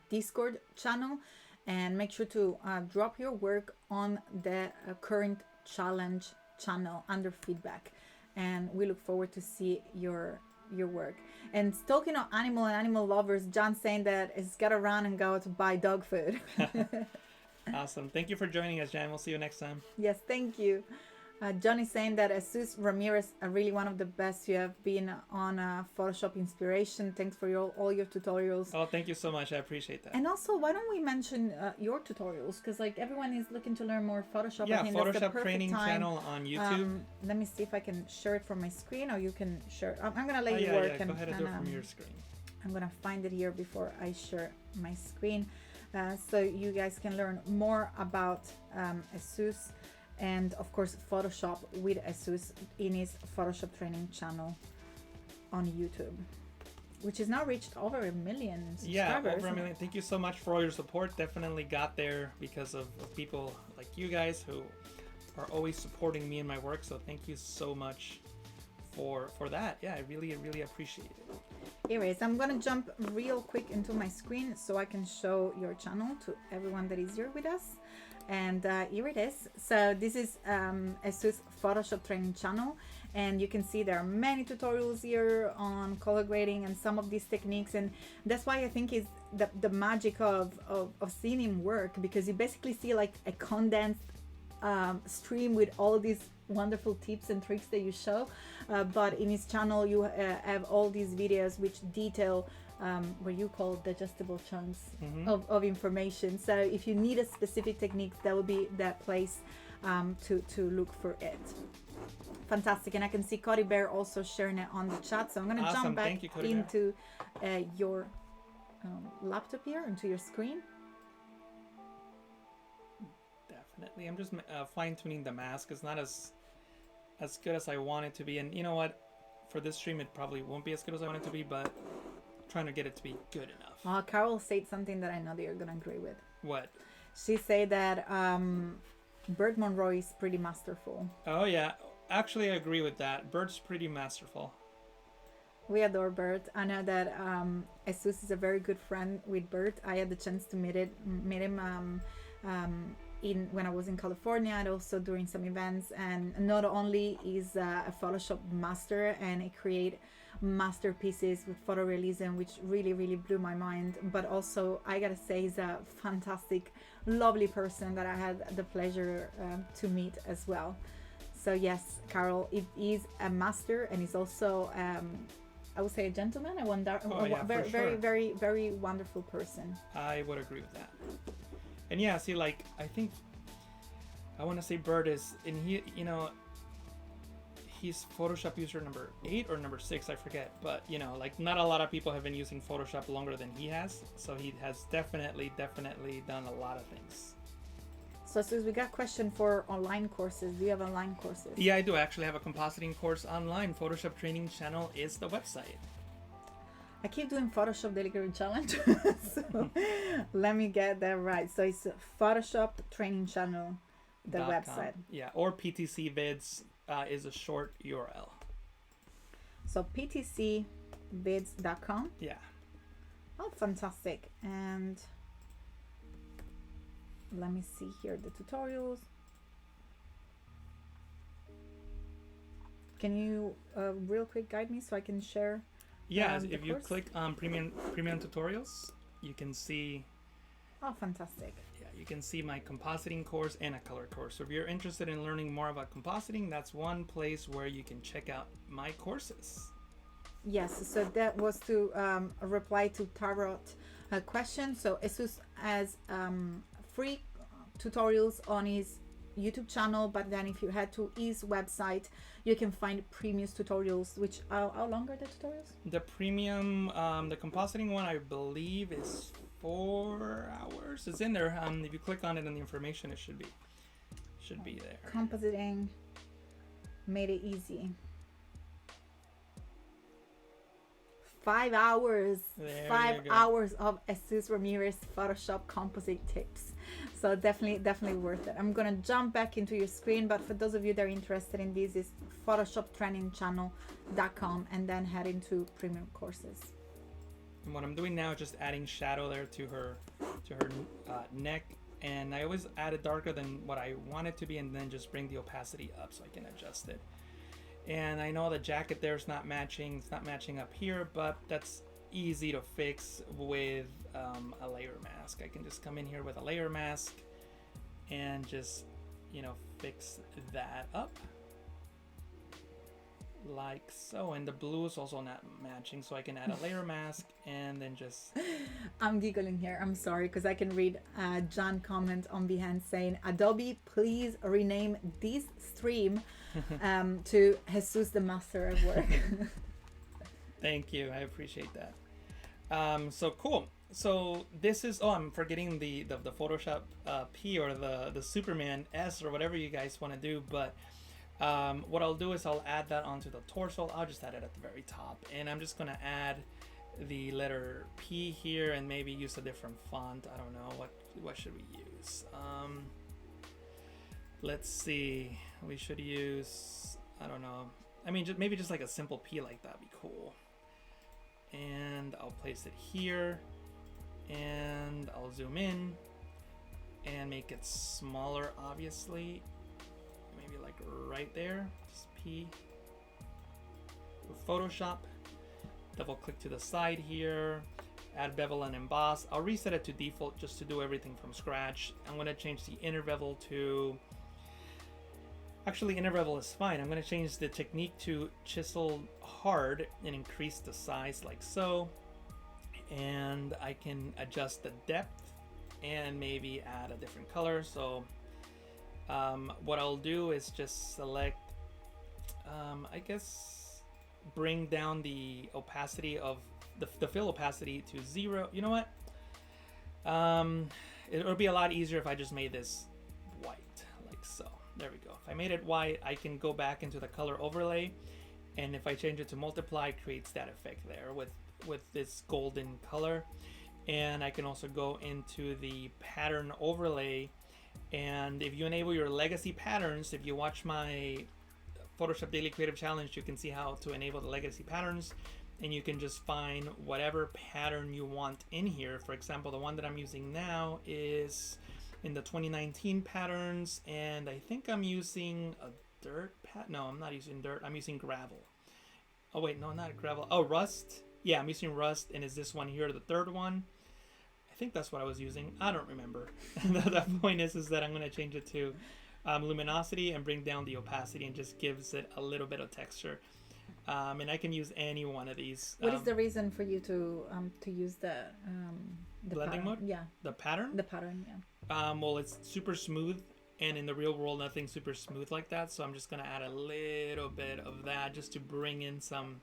Discord channel, and make sure to drop your work on the current challenge channel under feedback, and we look forward to see your work. And talking of animal and animal lovers, John saying that it's gotta run and go to buy dog food. Awesome. Thank you for joining us, Jan. We'll see you next time. Yes, thank you. John is saying that Jesús Ramirez are really one of the best. You have been on Photoshop inspiration. Thanks for all your tutorials. Oh, thank you so much. I appreciate that. And also, why don't we mention your tutorials? Because like everyone is looking to learn more Photoshop. Yeah, I think Photoshop that's the perfect training time. channel on YouTube. Let me see if I can share it from my screen, or you can share. I'm gonna let you yeah, work. Yeah. Go ahead and do it from your screen. I'm gonna find it here before I share my screen, so you guys can learn more about Jesús. And of course, Photoshop with Jesús in his Photoshop training channel on YouTube, which has now reached over 1 million subscribers. Yeah, over 1 million. Thank you so much for all your support. Definitely got there because of people like you guys who are always supporting me in my work. So thank you so much for that. Yeah, I really appreciate it. Anyways, I'm gonna jump real quick into my screen so I can show your channel to everyone that is here with us. And here it is. So this is Jesús Photoshop training channel, and you can see there are many tutorials here on color grading and some of these techniques, and that's why I think is the magic of seeing him work, because you basically see like a condensed stream with all these wonderful tips and tricks that you show, but in his channel you have all these videos which detail what you call digestible chunks of information. So if you need a specific technique, that will be that place to look for it. Fantastic. And I can see Cody Bear also sharing it on the chat, so I'm going to jump back into your laptop here, into your screen. Definitely. I'm just fine-tuning the mask. It's not as good as I want it to be, and you know what, for this stream it probably won't be as good as I want it to be, but trying to get it to be good enough. Carol said something that I know that you're gonna agree with. What? She said that Bert Monroe is pretty masterful. Oh yeah, actually I agree with that. Bert's pretty masterful. We adore Bert. I know that Jesús is a very good friend with Bert. I had the chance to meet him when I was in California, and also during some events. And not only is a Photoshop master and he create masterpieces with photorealism, which really, really blew my mind. But also, I gotta say, he's a fantastic, lovely person that I had the pleasure to meet as well. So yes, Carol, it is a master, and he's also, I would say, a gentleman. For Very, sure. very, very wonderful person. I would agree with that. And yeah, see, like, I think I want to say Bird is, and he, he's Photoshop user number 8 or number 6, I forget. But, like, not a lot of people have been using Photoshop longer than he has. So he has definitely done a lot of things. So, we got a question for online courses. Do you have online courses? Yeah, I do. I actually have a compositing course online. Photoshop Training Channel is the website. I keep doing Photoshop Daily Creative Challenge. So let me get that right. So it's Photoshop Training Channel, the website. Yeah, or PTC Vids is a short URL. So ptcvids.com. Yeah. Oh, fantastic. And let me see here the tutorials. Can you real quick guide me so I can share? Yeah, if you click on premium tutorials, you can see. Oh, fantastic. Yeah, you can see my compositing course and a color course. So if you're interested in learning more about compositing, that's one place where you can check out my courses. Yes, so that was to reply to Tarot question. So Jesus has free tutorials on his YouTube channel, but then if you head to his website, you can find premium tutorials, which how long are the tutorials? The premium, the compositing one, I believe is 4 hours. It's in there. If you click on it in the information, it should be there. Compositing made it easy. 5 hours. There 5 you go. hours of Jesús Ramirez Photoshop composite tips. So definitely worth it. I'm gonna jump back into your screen, but for those of you that are interested in this, is photoshoptrainingchannel.com, and then head into premium courses. And what I'm doing now is just adding shadow there to her neck, and I always add it darker than what I want it to be, and then just bring the opacity up so I can adjust it. And I know the jacket there is not matching. It's not matching up here, but that's easy to fix with a layer mask. I can just come in here with a layer mask and just, fix that up like so. And the blue is also not matching, so I can add a layer mask and then just... I'm giggling here. I'm sorry, because I can read John comment on Behance saying, Adobe, please rename this stream to Jesus the Master of Work. Thank you. I appreciate that. So cool. So this is, I'm forgetting the Photoshop P or the Superman S or whatever you guys want to do. But what I'll do is I'll add that onto the torso. I'll just add it at the very top. And I'm just going to add the letter P here and maybe use a different font. I don't know. What should we use? Let's see. We should use, I don't know. I mean, maybe just like a simple P like that would be cool. And I'll place it here, and I'll zoom in and make it smaller, obviously. Maybe like right there, just P. Photoshop, double click to the side here, add bevel and emboss. I'll reset it to default just to do everything from scratch. I'm going to change the inner bevel to... Actually, inner bevel is fine. I'm going to change the technique to chisel hard and increase the size like so. And I can adjust the depth and maybe add a different color. So what I'll do is just select, I guess, bring down the opacity of the fill opacity to 0. You know what? It'll be a lot easier if I just made this white like so. There we go. If I made it white, I can go back into the color overlay, and if I change it to multiply, it creates that effect there with this golden color. And I can also go into the pattern overlay, and if you enable your legacy patterns, if you watch my Photoshop Daily Creative Challenge, you can see how to enable the legacy patterns, and you can just find whatever pattern you want in here. For example, the one that I'm using now is in the 2019 patterns, and I think I'm using a dirt no, I'm not using dirt, I'm using gravel Oh wait, no, not gravel. Oh, rust. Yeah, I'm using rust, and is this one here the third one? I think that's what I was using. I don't remember. The point is that I'm going to change it to luminosity and bring down the opacity, and just gives it a little bit of texture. And I can use any one of these. What is the reason for you to use the blending pattern? mode? Yeah. The pattern? The pattern, yeah. Well, it's super smooth, and in the real world, nothing's super smooth like that. So I'm just going to add a little bit of that just to bring in some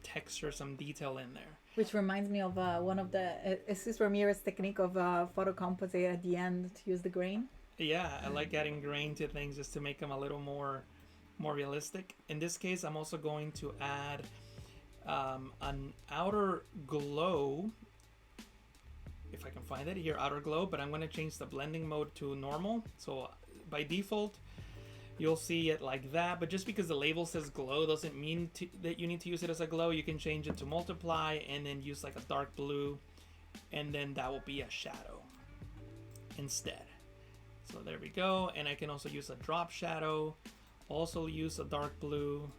texture, some detail in there. Which reminds me of one of the Jesús Ramirez technique of photo composite at the end to use the grain. Yeah, I like adding grain to things just to make them a little more realistic. In this case, I'm also going to add an outer glow, if I can find it here, outer glow, but I'm going to change the blending mode to normal. So by default, you'll see it like that, but just because the label says glow doesn't mean that you need to use it as a glow. You can change it to multiply and then use like a dark blue, and then that will be a shadow instead. So there we go. And I can also use a drop shadow, also use a dark blue,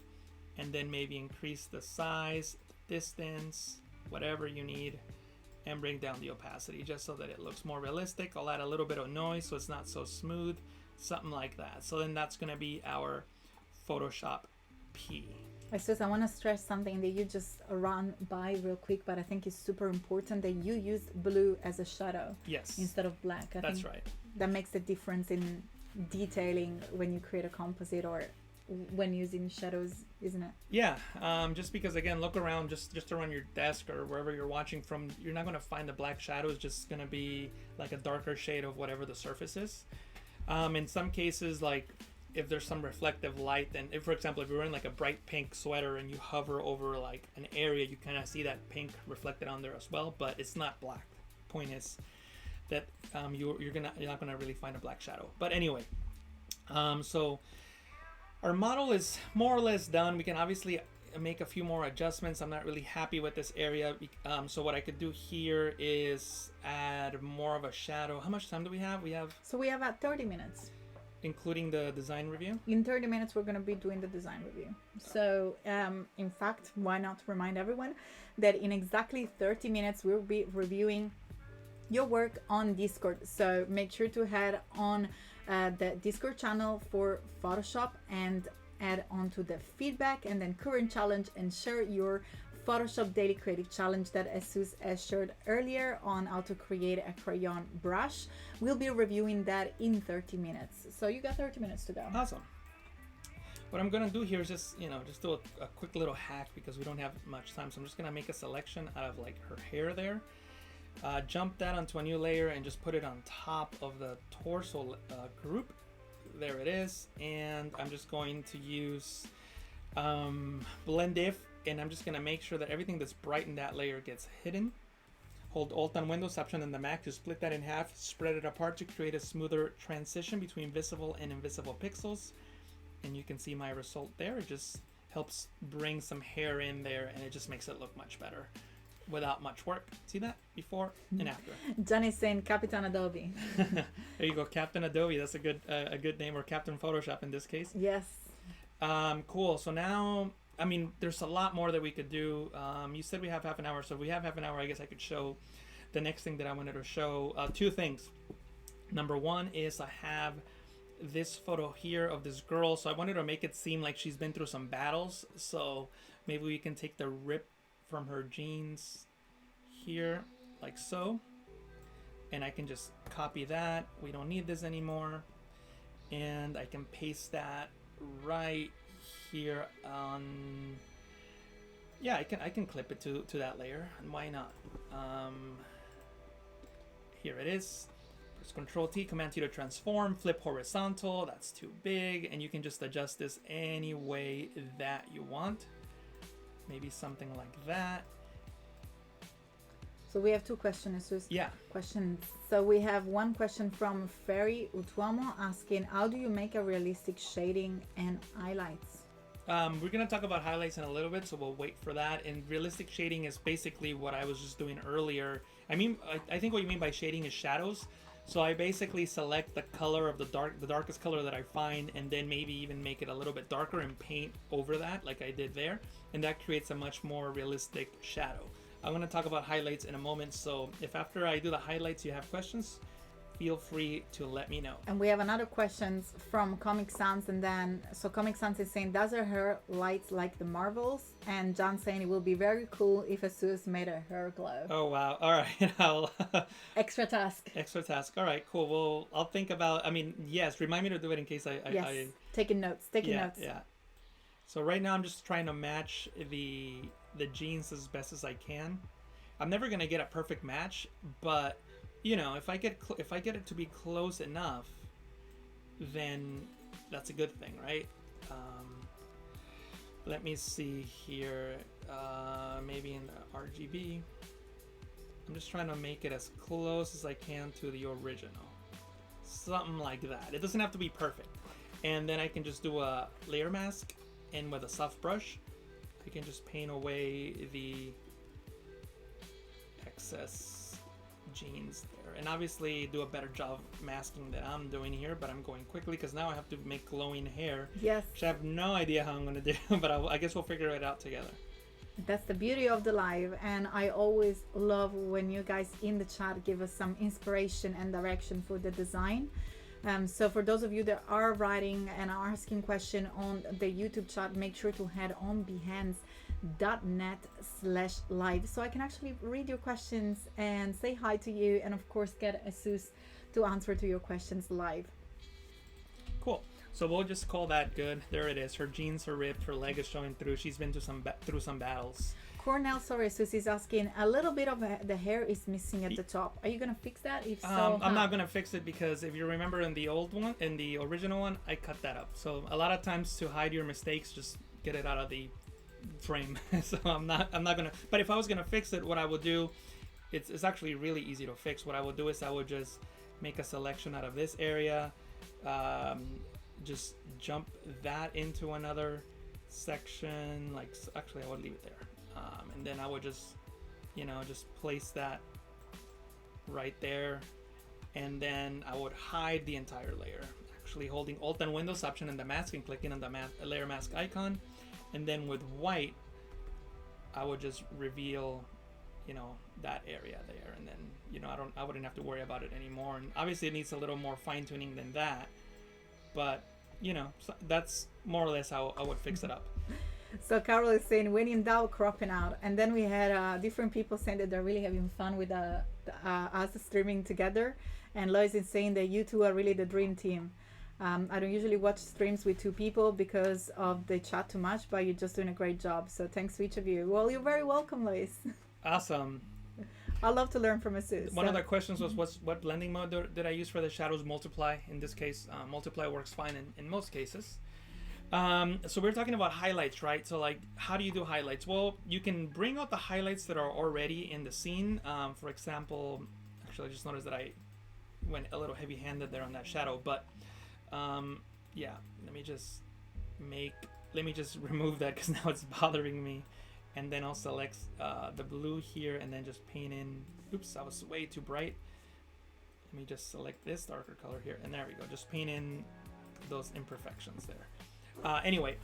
and then maybe increase the size, distance, whatever you need, and bring down the opacity just so that it looks more realistic. I'll add a little bit of noise so it's not so smooth. Something like that. So then that's going to be our Photoshop P. Jesús, I want to stress something that you just ran by real quick, but I think it's super important that you use blue as a shadow. Yes. Instead of black. I That's think right. That makes a difference in detailing when you create a composite or when using shadows, isn't it? Yeah. Just because, again, look around just around your desk or wherever you're watching from, you're not going to find the black shadow. It's just going to be like a darker shade of whatever the surface is. In some cases, like if there's some reflective light, and if, for example, if you're wearing like a bright pink sweater and you hover over like an area, you kind of see that pink reflected on there as well, but it's not black. Point is that you're not gonna really find a black shadow. But anyway, so our model is more or less done. We can obviously make a few more adjustments. I'm not really happy with this area, so what I could do here is add more of a shadow. How much time do we have? We have about 30 minutes, including the design review. In 30 minutes we're going to be doing the design review. So in fact, why not remind everyone that in exactly 30 minutes we'll be reviewing your work on Discord. So make sure to head on the Discord channel for Photoshop and add on to the feedback and then current challenge and share your Photoshop Daily Creative Challenge that Jesús has shared earlier on how to create a crayon brush. We'll be reviewing that in 30 minutes. So you got 30 minutes to go. Awesome. What I'm gonna do here is just do a quick little hack because we don't have much time. So I'm just gonna make a selection out of like her hair there. Jump that onto a new layer and just put it on top of the torso group. There it is. And I'm just going to use blend if, and I'm just going to make sure that everything that's bright in that layer gets hidden. Hold Alt on Windows, Option on the Mac to split that in half, spread it apart to create a smoother transition between visible and invisible pixels. And you can see my result there. It just helps bring some hair in there, and it just makes it look much better without much work. See that? Before and after. John is saying Capitan Adobe. There you go, Captain Adobe. That's a good name, or Captain Photoshop in this case. Yes. Cool. So now, I mean, there's a lot more that we could do. You said we have half an hour, so if we have half an hour, I guess I could show the next thing that I wanted to show. Two things. Number one is I have this photo here of this girl, so I wanted to make it seem like she's been through some battles. So maybe we can take the rip from her jeans here, like so, and I can just copy that. We don't need this anymore, and I can paste that right here on. Yeah, I can clip it to that layer, and why not? Here it is. Press Control T, Command T to transform, flip horizontal. That's too big, and you can just adjust this any way that you want. Maybe something like that. So we have two questions, Jesús. Yeah. Questions. So we have one question from Ferry Utuamo asking, how do you make a realistic shading and highlights? We're going to talk about highlights in a little bit, so we'll wait for that. And realistic shading is basically what I was just doing earlier. I mean, I think what you mean by shading is shadows. So I basically select the color of the darkest color that I find, and then maybe even make it a little bit darker and paint over that like I did there, and that creates a much more realistic shadow. I'm going to talk about highlights in a moment, so if after I do the highlights you have questions, feel free to let me know. And we have another question from Comic Sans, and then so Comic Sans is saying, does her hair lights like the Marvels? And John saying it will be very cool if Asus made a hair glow. Oh wow! All right, I'll Extra task. Extra task. All right, cool. Well, I'll think about. I mean, yes, remind me to do it in case Yes. Taking notes. Taking notes. Yeah. So right now I'm just trying to match the jeans as best as I can. I'm never gonna get a perfect match, but you know, if I get it to be close enough, then that's a good thing, right? Let me see here. Maybe in the RGB. I'm just trying to make it as close as I can to the original. Something like that. It doesn't have to be perfect. And then I can just do a layer mask, and with a soft brush, I can just paint away the excess jeans there, and obviously do a better job masking than I'm doing here, but I'm going quickly because now I have to make glowing hair. Yes. Which I have no idea how I'm going to do, but I guess we'll figure it out together. That's the beauty of the live, and I always love when you guys in the chat give us some inspiration and direction for the design. So for those of you that are writing and are asking question on the YouTube chat, make sure to head on behance.net/live so I can actually read your questions and say hi to you, and of course get Asus to answer to your questions live. Cool. So we'll just call that good. There it is. Her jeans are ripped. Her leg is showing through. She's been through some battles. Cornell, sorry, Asus is asking, a little bit of the hair is missing at the top. Are you gonna fix that? If so, I'm not gonna fix it because if you remember in the original one, I cut that up. So a lot of times to hide your mistakes, just get it out of the frame. So I'm not gonna. But if I was gonna fix it, what I would do, it's actually really easy to fix. What I would do is I would just make a selection out of this area, just jump that into another section. Like actually, I would leave it there. And then I would just place that right there, and then I would hide the entire layer, actually holding Alt and Windows Option in the mask and clicking on the layer mask icon, and then with white I would just reveal that area there, and then I wouldn't have to worry about it anymore. And obviously it needs a little more fine-tuning than that, but so that's more or less how I would fix it up. So Carol is saying, when in doubt, cropping out. And then we had different people saying that they're really having fun with us streaming together. And Lois is saying that you two are really the dream team. I don't usually watch streams with two people because of the chat too much, but you're just doing a great job. So thanks to each of you. Well, you're very welcome, Lois. Awesome. I love to learn from Asus. One of the questions was, what blending mode did I use for the shadows? Multiply. In this case, multiply works fine in most cases. So we're talking about highlights, right? So like, how do you do highlights? Well, you can bring out the highlights that are already in the scene. For example, actually I just noticed that I went a little heavy-handed there on that shadow, but yeah, let me just remove that because now it's bothering me. And then I'll select the blue here and then just paint in, oops, I was way too bright. Let me just select this darker color here, and there we go. Just paint in those imperfections there. Anyway,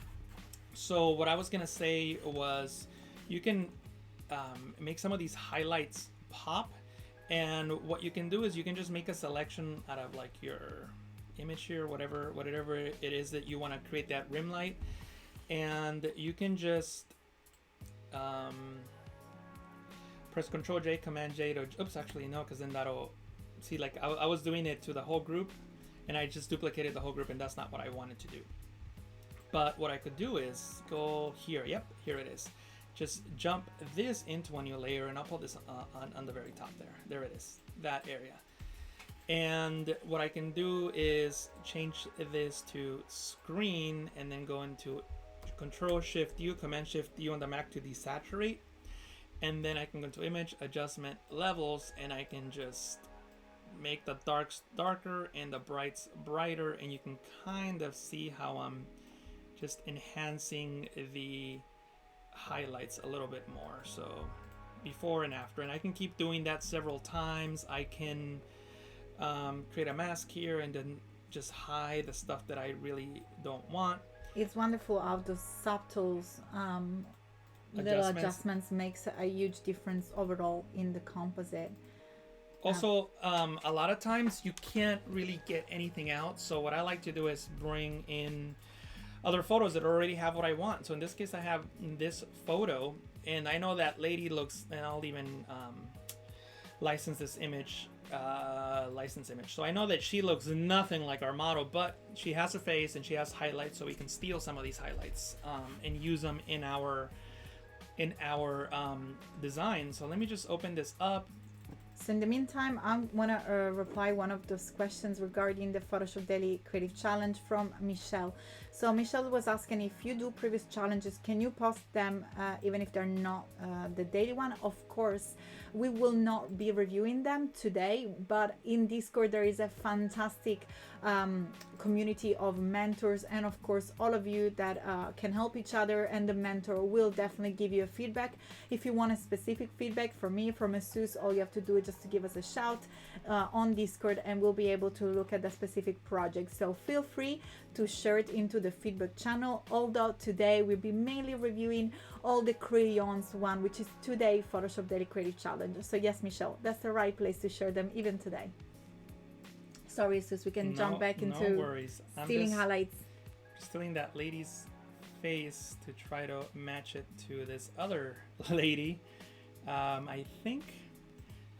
so what I was gonna say was you can make some of these highlights pop, and what you can do is you can just make a selection out of like your image here, whatever it is that you want to create that rim light, and you can just press Control J, Command J to, oops, actually no, because then that'll see, like I was doing it to the whole group and I just duplicated the whole group, and that's not what I wanted to do. But what I could do is go here. Yep, here it is. Just jump this into a new layer, and I'll put this on the very top there. There it is, that area. And what I can do is change this to screen, and then go into Control Shift U, Command Shift U on the Mac to desaturate. And then I can go into Image, Adjustment, Levels, and I can just make the darks darker and the brights brighter, and you can kind of see how I'm just enhancing the highlights a little bit more. So before and after, and I can keep doing that several times. I can create a mask here, and then just hide the stuff that I really don't want. It's wonderful how the subtle little adjustments makes a huge difference overall in the composite. Also, a lot of times you can't really get anything out. So what I like to do is bring in other photos that already have what I want. So in this case, I have this photo, and I know that lady looks, and I'll even license this image, license image. So I know that she looks nothing like our model, but she has a face and she has highlights, so we can steal some of these highlights and use them in our design. So let me just open this up. So in the meantime, I want to reply one of those questions regarding the Photoshop Daily Creative Challenge from Michelle. So Michelle was asking, if you do previous challenges, can you post them even if they're not the daily one? Of course, we will not be reviewing them today, but in Discord there is a fantastic community of mentors, and of course all of you that can help each other, and the mentor will definitely give you a feedback. If you want a specific feedback from me, from Jesús, all you have to do is just to give us a shout on Discord, and we'll be able to look at the specific project. So feel free to share it into the feedback channel, although today we'll be mainly reviewing all the crayons one, which is today Photoshop Daily Creative Challenge. So yes, Michelle, that's the right place to share them even today. Sorry, Jesús, we can jump back into stealing highlights. Just stealing that lady's face to try to match it to this other lady. I think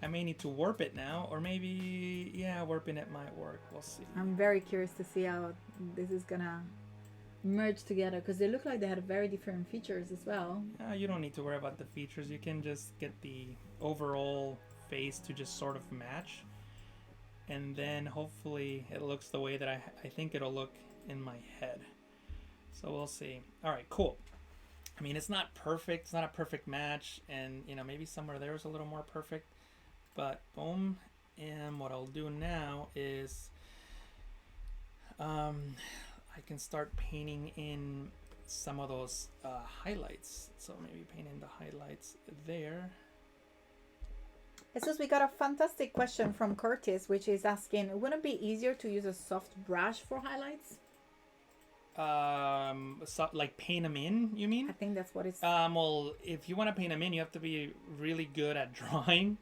I may need to warp it now, or maybe, yeah, warping it might work. We'll see. I'm very curious to see how this is gonna merge together, because they look like they had very different features as well. You don't need to worry about the features. You can just get the overall face to just sort of match, and then hopefully it looks the way that I think it'll look in my head. So we'll see. All right, cool. I mean, it's not perfect. It's not a perfect match, and maybe somewhere there is a little more perfect. But boom, and what I'll do now is I can start painting in some of those highlights. So maybe paint in the highlights there. Jesús, we got a fantastic question from Curtis, which is asking, wouldn't it be easier to use a soft brush for highlights? So, like paint them in, you mean? I think that's what it's... Well, if you want to paint them in, you have to be really good at drawing.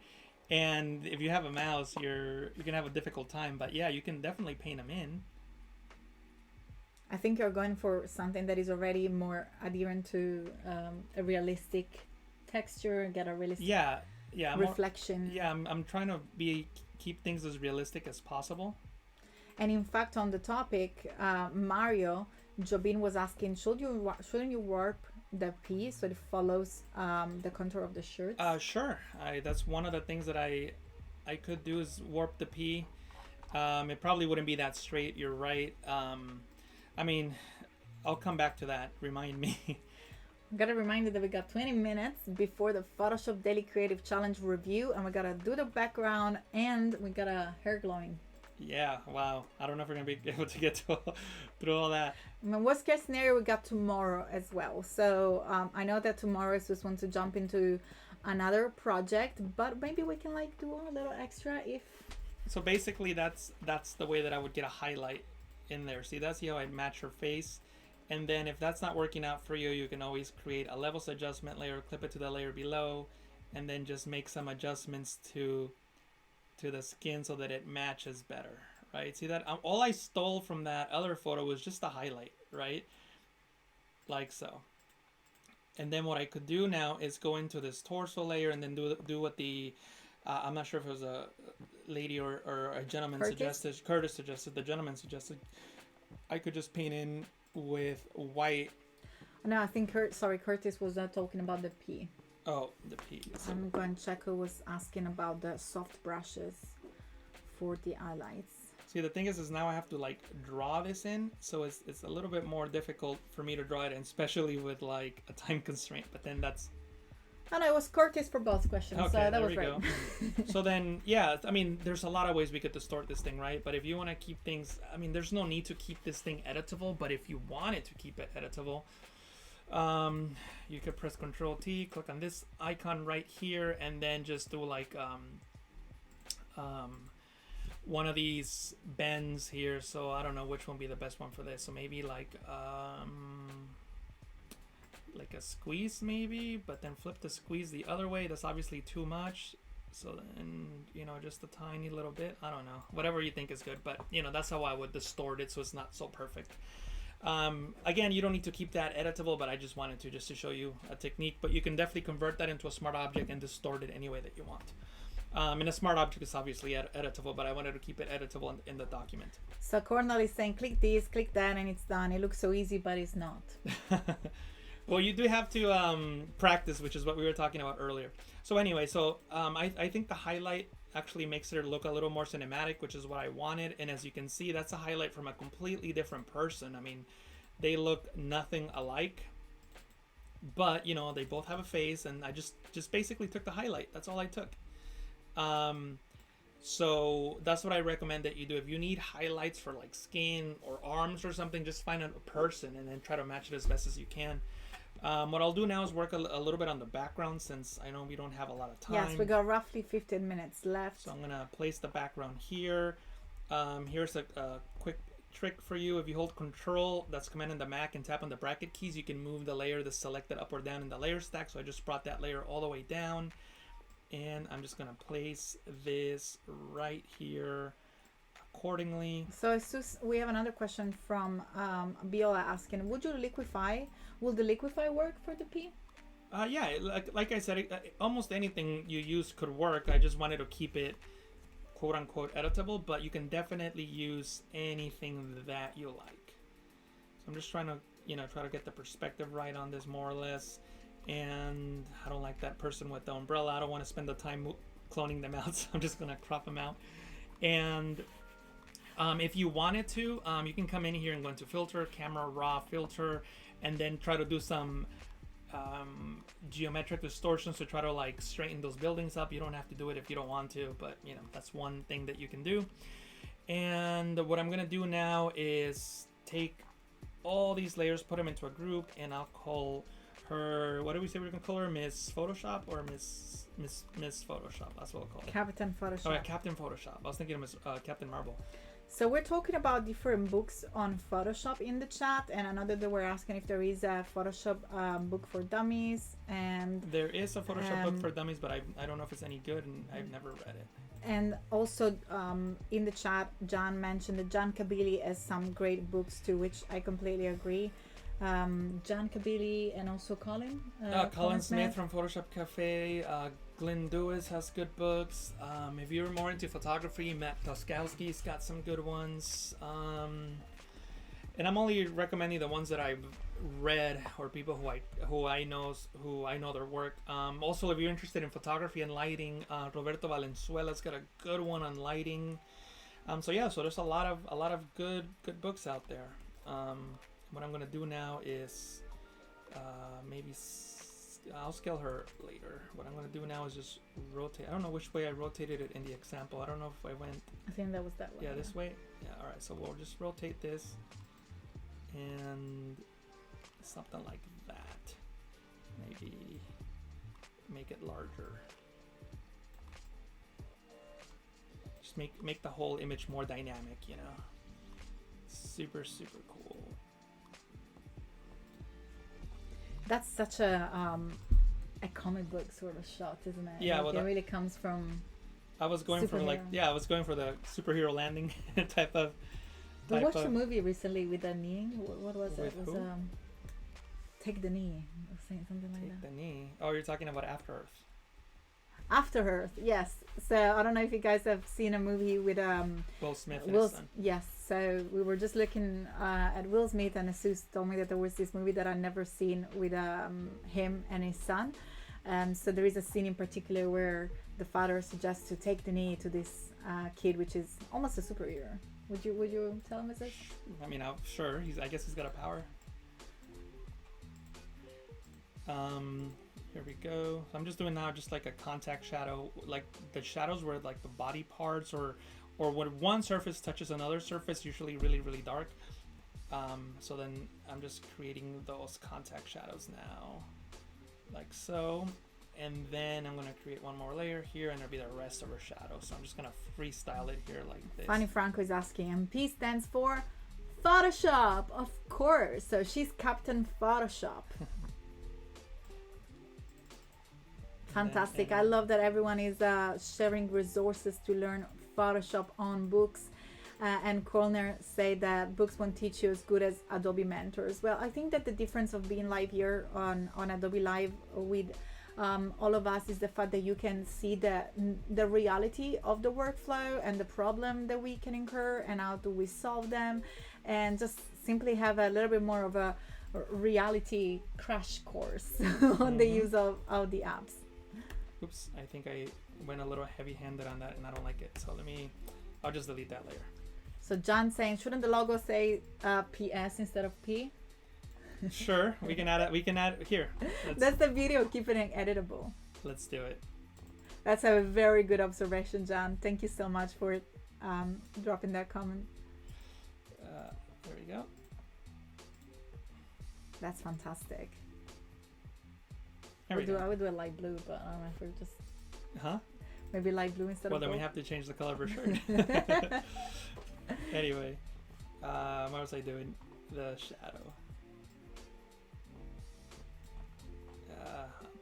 And if you have a mouse, you're gonna have a difficult time. But yeah, you can definitely paint them in. I think you're going for something that is already more adherent to a realistic texture, get a realistic reflection. I'm trying to keep things as realistic as possible. And in fact, on the topic, Mario Jobin was asking, shouldn't you warp the P so it follows the contour of the shirt? Sure. That's one of the things that I could do is warp the P. It probably wouldn't be that straight. You're right. I mean, I'll come back to that. Remind me. I gotta remind you that we got 20 minutes before the Photoshop Daily Creative Challenge review, and we gotta do the background, and we got a hair glowing. Yeah, wow. I don't know if we're going to be able to get through all that. I mean, worst case scenario, we got tomorrow as well. So I know that tomorrow is just want to jump into another project, but maybe we can do a little extra if... So basically, that's the way that I would get a highlight in there. See, that's how I match her face. And then if that's not working out for you, you can always create a levels adjustment layer, clip it to the layer below, and then just make some adjustments to the skin so that it matches better, right? See that? All I stole from that other photo was just the highlight, right? Like so. And then what I could do now is go into this torso layer and then do what the I'm not sure if it was a lady or a gentleman suggested. Curtis suggested. The gentleman suggested I could just paint in with white. No, I think Curtis was talking about the P. Oh, the P. So I'm going to check who was asking about the soft brushes for the highlights. See, the thing is now I have to draw this in, so it's a little bit more difficult for me to draw it in, especially with a time constraint. But then that's... Oh, no, it was Curtis for both questions, okay, so that there was we right. go. So then, yeah, I mean, there's a lot of ways we could distort this thing, right? But if you want to keep things, I mean, there's no need to keep this thing editable, but if you wanted to keep it editable, you could press Control T, click on this icon right here, and then just do one of these bends here, so I don't know which one would be the best one for this. So maybe like a squeeze maybe, but then flip the squeeze the other way. That's obviously too much. So then, just a tiny little bit. I don't know. Whatever you think is good, but that's how I would distort it so it's not so perfect. Again, you don't need to keep that editable, but I just wanted to show you a technique. But you can definitely convert that into a smart object and distort it any way that you want. And a smart object is obviously editable, but I wanted to keep it editable in the document. So Cornell is saying, click this, click that, and it's done. It looks so easy, but it's not. Well, you do have to practice, which is what we were talking about earlier. So anyway, I think the highlight actually makes it look a little more cinematic, which is what I wanted. And as you can see, that's a highlight from a completely different person. I mean, they look nothing alike, but they both have a face, and I just basically took the highlight. That's all I took. So that's what I recommend that you do. If you need highlights for like skin or arms or something, just find a person and then try to match it as best as you can. What I'll do now is work a little bit on the background, since I know we don't have a lot of time. Yes, we got roughly 15 minutes left. So I'm going to place the background here. Here's a quick trick for you. If you hold Control, that's Command in the Mac, and tap on the bracket keys, you can move the layer that's selected up or down in the layer stack. So I just brought that layer all the way down. And I'm just going to place this right here accordingly. So we have another question from Biola asking, would you liquify? Will the liquify work for the P? Yeah, like I said, almost anything you use could work. I just wanted to keep it quote unquote editable, but you can definitely use anything that you like. So I'm just trying to, try to get the perspective right on this more or less. And I don't like that person with the umbrella. I don't want to spend the time cloning them out, so I'm just going to crop them out. And if you wanted to, you can come in here and go into Filter, Camera Raw Filter, and then try to do some geometric distortions to try to like straighten those buildings up. You don't have to do it if you don't want to, but that's one thing that you can do. And what I'm going to do now is take all these layers, put them into a group, and I'll call her, what do we say we're gonna call her? Miss Photoshop or Miss Photoshop? That's what we'll call her. Captain Photoshop. Oh yeah, Captain Photoshop. I was thinking of Miss Captain Marvel. So we're talking about different books on Photoshop in the chat, and another that we're asking if there is a Photoshop book for dummies, and there is a Photoshop book for dummies, but I don't know if it's any good, and I've never read it. And also in the chat, John mentioned that John Kabili has some great books too, which I completely agree. John Kabili and also Colin Smith from Photoshop Cafe. Glenn Dewis has good books. If you're more into photography, Matt Toskowski's got some good ones. And I'm only recommending the ones that I've read or people who I know their work. Also, if you're interested in photography and lighting, Roberto Valenzuela's got a good one on lighting. So there's a lot of good books out there. What I'm gonna do now is I'll scale her later. What I'm gonna do now is just rotate. I don't know which way I rotated it in the example. I don't know if I went. I think that was that way. Yeah, this way. Yeah. All right. So we'll just rotate this and something like that. Maybe make it larger. Just make the whole image more dynamic. Super cool. That's such a comic book sort of shot, isn't it? Yeah, it really comes from. I was going for the superhero landing type of. We watched a movie recently with a knee. What was it? It was Take the Knee, or something like that. Take the Knee. Oh, you're talking about After Earth. After Earth, yes. So I don't know if you guys have seen a movie with Will Smith and his son. Yes. So we were just looking at Will Smith, and Jesús told me that there was this movie that I'd never seen with him and his son. So there is a scene in particular where the father suggests to take the knee to this kid, which is almost a superhero. Would you tell him this? I mean, sure. I guess he's got a power. Here we go. So I'm just doing now just like a contact shadow, like the shadows where like the body parts or when one surface touches another surface, usually really, really dark. So then I'm just creating those contact shadows now, like so. and then I'm going to create one more layer here, and it'll be the rest of her shadow. So I'm just going to freestyle it here like this. Fanny Franco is asking, and P stands for Photoshop, of course. So she's Captain Photoshop. Fantastic. I love that everyone is sharing resources to learn Photoshop on books. And Kolner say that books won't teach you as good as Adobe mentors. Well, I think that the difference of being live here on Adobe Live with all of us is the fact that you can see the reality of the workflow and the problem that we can incur and how do we solve them, and just simply have a little bit more of a reality crash course on the use of the apps. Oops, I think I went a little heavy-handed on that and I don't like it. So I'll just delete that layer. So John saying, shouldn't the logo say PS instead of P? Sure, we can add it. We can add it here. That's the beauty of keeping it editable. Let's do it. That's a very good observation, John. Thank you so much for dropping that comment. There we go. That's fantastic. There we go. I would do a light blue, but I don't know if we're just... Huh? Maybe light blue instead well, of then gold. we have to change the color for sure. Anyway, what was I doing? The shadow.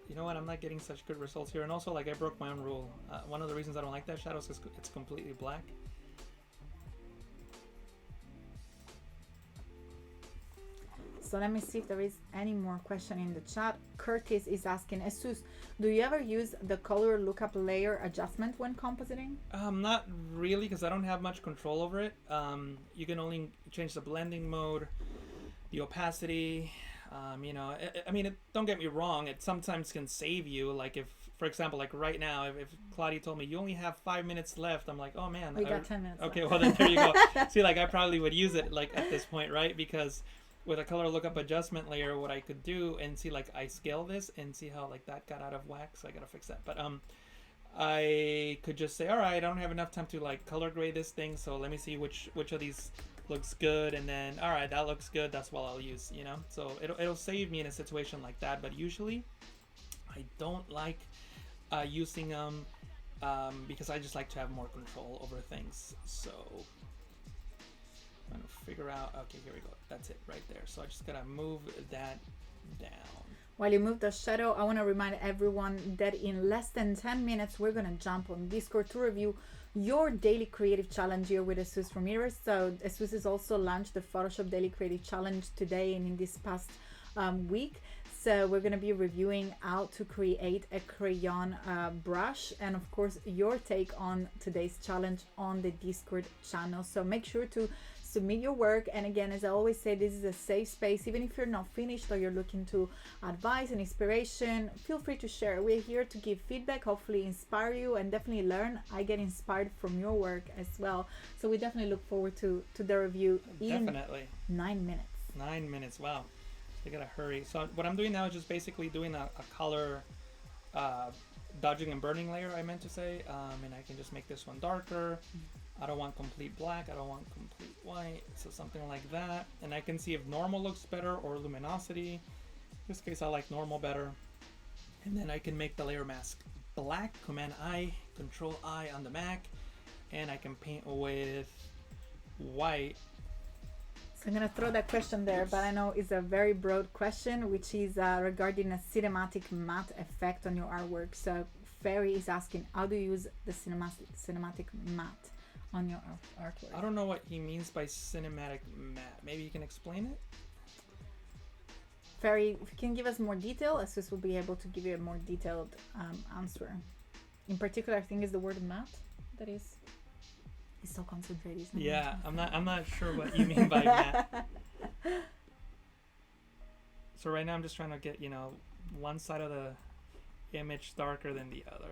You know what? I'm not getting such good results here. And also, like, I broke my own rule. One of the reasons I don't like that shadow is because it's completely black. So let me see if there is any more question in the chat. Curtis is asking, Jesús, do you ever use the color lookup layer adjustment when compositing? Not really, because I don't have much control over it. You can only change the blending mode, the opacity. You know, I mean, don't get me wrong. It sometimes can save you. Like if, for example, like right now, if Claudia told me you only have 5 minutes left, I'm like, oh man. We got 10 minutes Okay, left. well then there you go. See, like I probably would use it like at this point, right? Because with a color lookup adjustment layer, what I could do and see, like I scale this and see how like that got out of whack, so I gotta fix that. But I could just say, all right, I don't have enough time to like color grade this thing, so let me see which of these looks good, and then all right, that looks good, that's what I'll use, you know. So it'll save me in a situation like that. But usually I don't like using them because I just like to have more control over things. So I'm gonna figure out, okay, here we go, that's it right there. So I just gotta move that down. While you move the shadow, I want to remind everyone that in less than 10 minutes, we're going to jump on Discord to review your daily creative challenge here with Jesús Ramirez. So Jesús has also launched the Photoshop Daily Creative Challenge today and in this past week. So we're going to be reviewing how to create a crayon brush, and of course your take on today's challenge on the Discord channel. So make sure to submit your work, and again, as I always say, this is a safe space. Even if you're not finished or you're looking to advice and inspiration, feel free to share. We're here to give feedback, hopefully inspire you, and definitely learn. I get inspired from your work as well, so we definitely look forward to the review in Definitely 9 minutes. 9 minutes, wow, I gotta hurry. So what I'm doing now is just basically doing a color dodging and burning layer, I meant to say, and I can just make this one darker. I don't want complete black, I don't want complete white, so something like that. And I can see if normal looks better or luminosity. In this case, I like normal better. And then I can make the layer mask black, Command I, Control I on the Mac, and I can paint with white. So I'm gonna throw that question there, but I know it's a very broad question, which is regarding a cinematic matte effect on your artwork. So Ferry is asking, how do you use the cinematic matte on your artwork? I don't know what he means by cinematic matte. Maybe you can explain it? Ferry, if you can give us more detail, Jesús will be able to give you a more detailed answer. In particular, I think it's the word matte that is so concentrated. Isn't it? Yeah, I'm not sure what you mean by matte. So right now I'm just trying to get, you know, one side of the image darker than the other.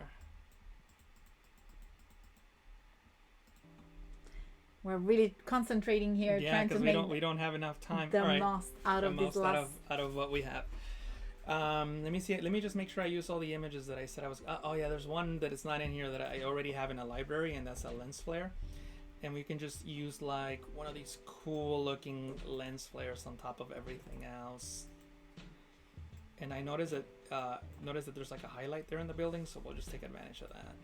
We're really concentrating here, Yeah, trying to because make we don't have enough time. the All right. most out of this last. Out of what we have. Let me see. Let me just make sure I use all the images that I said I was. Oh yeah, there's one that is not in here that I already have in a library, and that's a lens flare. And we can just use like one of these cool looking lens flares on top of everything else. And I noticed that notice that there's like a highlight there in the building, so we'll just take advantage of that.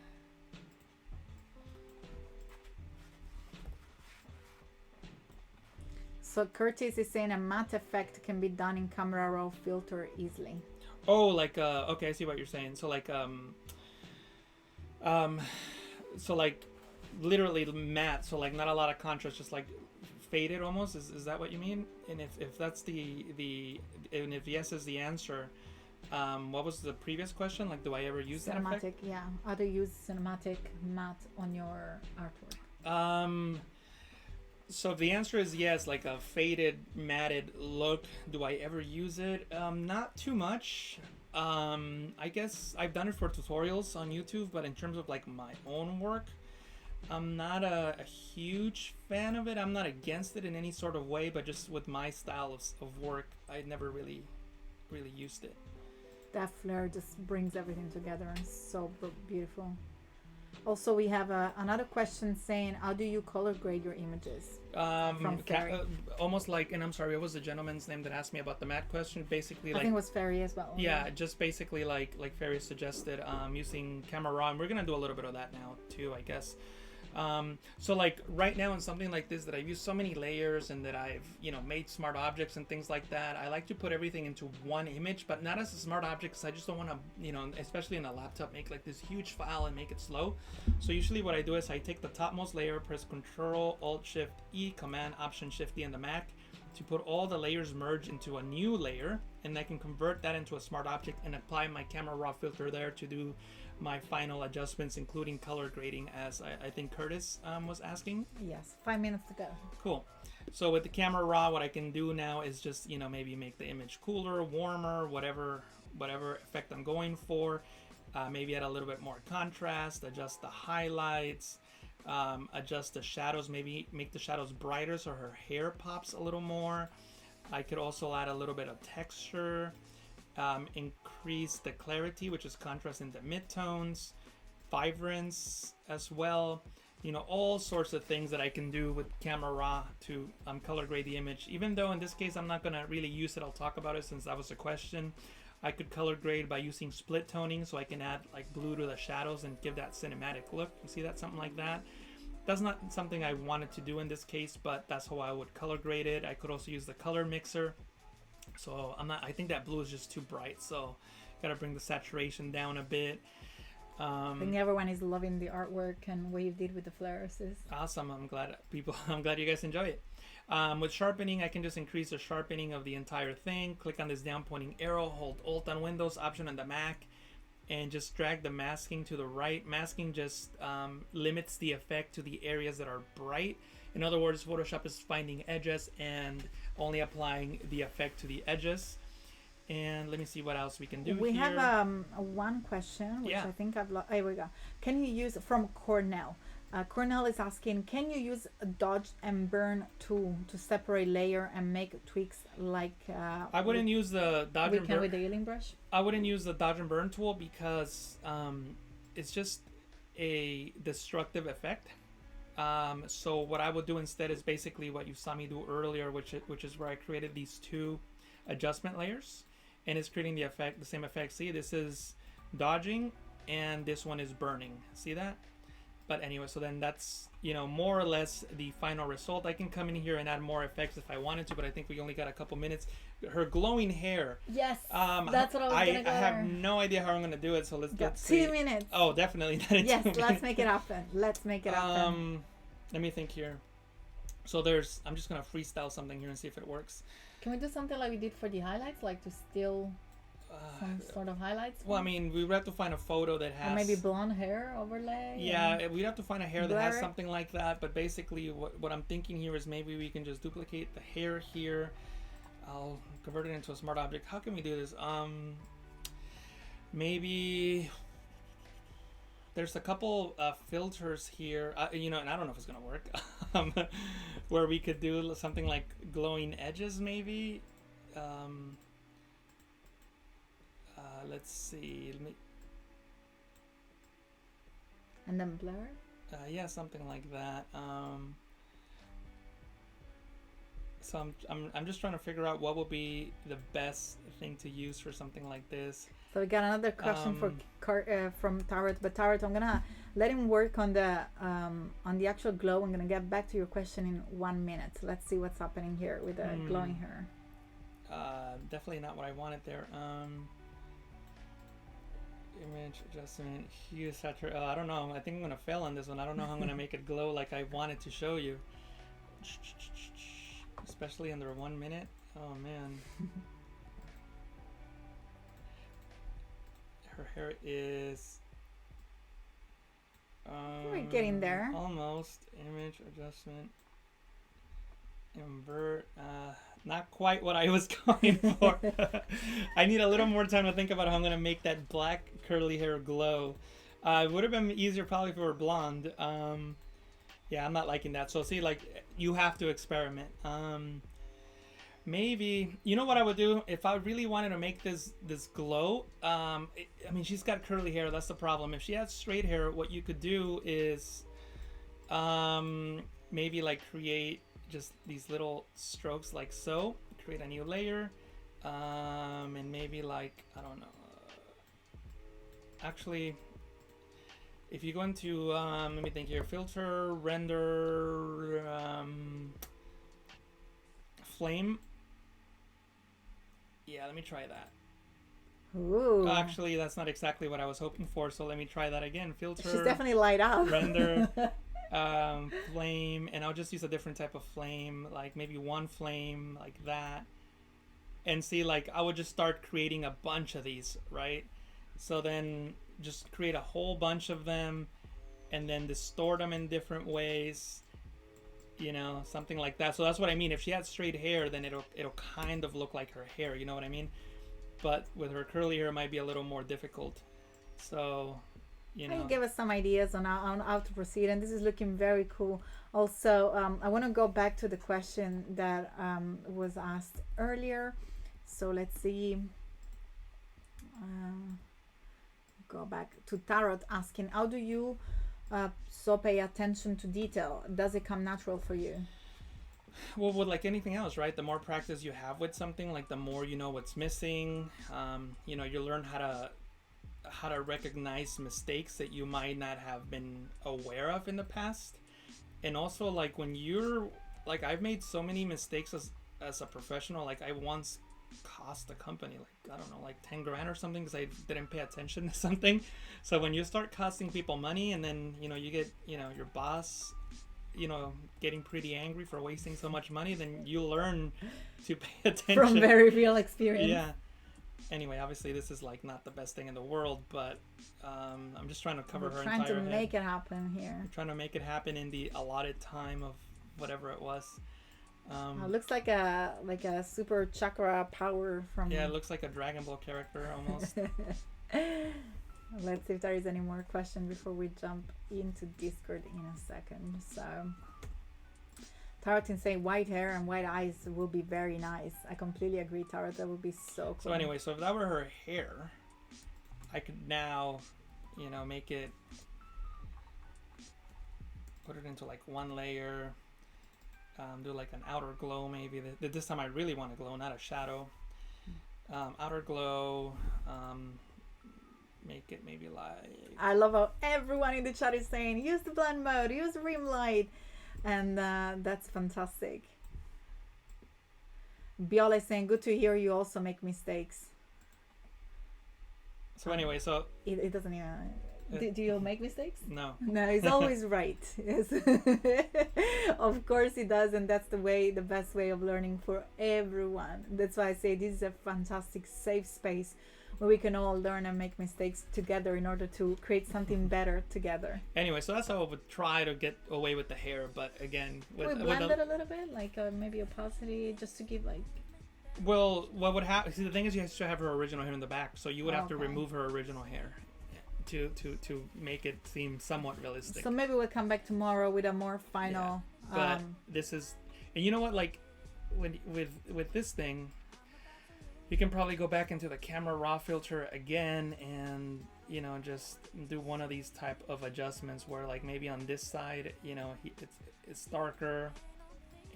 So Curtis is saying a matte effect can be done in Camera Raw filter easily. Oh, like okay, I see what you're saying. So like so like literally matte, so like not a lot of contrast, just like faded almost. Is that what you mean? And if that's the and if yes is the answer, what was the previous question? Like, do I ever use that effect? Cinematic, yeah. How to use cinematic matte on your artwork? So if the answer is yes, like a faded, matted look, do I ever use it? Not too much. I guess I've done it for tutorials on YouTube, but in terms of like my own work, I'm not a huge fan of it. I'm not against it in any sort of way, but just with my style of work, I never really used it. That flare just brings everything together and so beautiful. Also, we have another question saying, how do you color grade your images? Almost like, and I'm sorry, what was the gentleman's name that asked me about the matte question? Basically, like, I think it was Ferry as well. Yeah, just basically like Ferry suggested, using Camera Raw, and we're gonna do a little bit of that now too, I guess. So like right now in something like this that I've used so many layers and that I've, made smart objects and things like that, I like to put everything into one image, but not as a smart object because I just don't want to, especially in a laptop, make like this huge file and make it slow. So usually what I do is I take the topmost layer, press Control Alt Shift E, Command Option Shift D on the Mac to put all the layers merge into a new layer, and I can convert that into a smart object and apply my Camera Raw filter there to do my final adjustments, including color grading, as I think Curtis was asking. Yes, 5 minutes to go. Cool. So with the Camera Raw, what I can do now is just, maybe make the image cooler, warmer, whatever effect I'm going for. Maybe add a little bit more contrast, adjust the highlights, adjust the shadows, maybe make the shadows brighter so her hair pops a little more. I could also add a little bit of texture. Increase the clarity, which is contrast in the midtones, vibrance as well, all sorts of things that I can do with Camera Raw to color grade the image. Even though in this case I'm not going to really use it, I'll talk about it since that was a question. I could color grade by using split toning, so I can add like blue to the shadows and give that cinematic look. You see that? Something like that. That's not something I wanted to do in this case, but that's how I would color grade it. I could also use the color mixer. So I think that blue is just too bright, so gotta bring the saturation down a bit. I think everyone is loving the artwork and what you did with the flares. Awesome. I'm glad you guys enjoy it. With sharpening, I can just increase the sharpening of the entire thing. Click on this down pointing arrow, hold Alt on Windows, Option on the Mac, and just drag the masking to the right. Masking just limits the effect to the areas that are bright. In other words, Photoshop is finding edges and only applying the effect to the edges. And let me see what else we can do. We here. have one question, which I think I've lost. Here we go. Can you use, from Cornell? Cornell is asking, can you use a dodge and burn tool to separate layer and make tweaks like... I wouldn't use the dodge and burn. With the healing brush? I wouldn't use the dodge and burn tool because it's just a destructive effect. So what I would do instead is basically what you saw me do earlier, which is where I created these two adjustment layers, and it's creating the same effect. See, this is dodging, and this one is burning. See that? But anyway, so then that's more or less the final result. I can come in here and add more effects if I wanted to, but I think we only got a couple minutes. Her glowing hair. Yes, that's what I was gonna go. I have no idea how I'm gonna do it, so let's got see. 2 minutes. Oh, definitely not in 2 minutes. Let's make it happen. Let's make it happen. Let me think here. So I'm just gonna freestyle something here and see if it works. Can we do something like we did for the highlights, like to steal some sort of highlights? Well, I mean, we would have to find a photo that has... Or maybe blonde hair overlay? Yeah, we'd have to find a hair that has something like that, but basically what I'm thinking here is maybe we can just duplicate the hair here. I'll convert it into a smart object. How can we do this? Maybe... There's a couple filters here, and I don't know if it's gonna work, where we could do something like glowing edges, maybe. Let's see. And then blur? Yeah, something like that. So I'm just trying to figure out what would be the best thing to use for something like this. So we got another question from Tarot, but Tarot, I'm gonna let him work on the actual glow. I'm gonna get back to your question in 1 minute. Let's see what's happening here with the glowing hair. Definitely not what I wanted there. Image adjustment, hue, saturation. I don't know. I think I'm gonna fail on this one. I don't know how I'm gonna make it glow like I wanted to show you. Especially under 1 minute. Oh man. Her hair is we're getting there. Almost. Image adjustment, invert. Not quite what I was going for. I need a little more time to think about how I'm gonna make that black curly hair glow. It would have been easier probably if it were blonde. Yeah, I'm not liking that. So see, like, you have to experiment. Maybe, you know what I would do if I really wanted to make this glow. I mean, she's got curly hair. That's the problem. If she had straight hair, what you could do is maybe like create just these little strokes like so. Create a new layer, and maybe like, I don't know. Actually, if you go into let me think here, filter, render, flame. Yeah, let me try that. Ooh. Actually, that's not exactly what I was hoping for, so let me try that again. Filter. She's definitely light up. Render, flame, and I'll just use a different type of flame, like maybe one flame like that. And see, like, I would just start creating a bunch of these, right? So then just create a whole bunch of them and then distort them in different ways. You know, something like that. So that's what I mean. If she had straight hair, then it'll kind of look like her hair. You know what I mean? But with her curly hair, it might be a little more difficult. So, you know. You give us some ideas on how to proceed, and this is looking very cool. Also, I want to go back to the question that was asked earlier. So let's see. Go back to Tarot asking, how do you so pay attention to detail? Does it come natural for you? Well, with like anything else, right? The more practice you have with something, like the more you know what's missing. You know, you learn how to recognize mistakes that you might not have been aware of in the past. And also, like, when you're like, I've made so many mistakes as a professional. Like, I once cost the company, like, I don't know, like 10 grand or something because I didn't pay attention to something. So when you start costing people money, and then, you know, you get, you know, your boss, you know, getting pretty angry for wasting so much money, then you learn to pay attention. From very real experience. Yeah. Anyway, obviously this is like not the best thing in the world, but I'm just trying to cover her entire head. Trying to make it happen here. I'm trying to make it happen in the allotted time of whatever it was. Looks like a super chakra power from. Yeah, it looks like a Dragon Ball character almost. Let's see if there is any more question before we jump into Discord in a second. So, Tarot saying white hair and white eyes will be very nice. I completely agree, Tarot. That would be so cool. So anyway, so if that were her hair, I could now, you know, make it, put it into like one layer. Do like an outer glow maybe. This time I really want to glow, not a shadow. Outer glow. Make it maybe like... I love how everyone in the chat is saying, use the blend mode, use rim light. And that's fantastic. Biola is saying, good to hear you also make mistakes. So anyway, so... It doesn't even... Do you make mistakes? No. No, he's always right. Yes. Of course he does, and that's the best way of learning for everyone. That's why I say this is a fantastic safe space where we can all learn and make mistakes together in order to create something better together. Anyway, so that's how I would try to get away with the hair, but again... We blend it a little bit, like maybe opacity, just to give like... Well, what would happen... See, the thing is you have to have her original hair in the back, so you would have to remove her original hair to make it seem somewhat realistic. So maybe we'll come back tomorrow with a more final... Yeah. But this is... And you know what, like, with this thing... You can probably go back into the camera raw filter again and, you know, just do one of these type of adjustments where, like, maybe on this side, you know, it's darker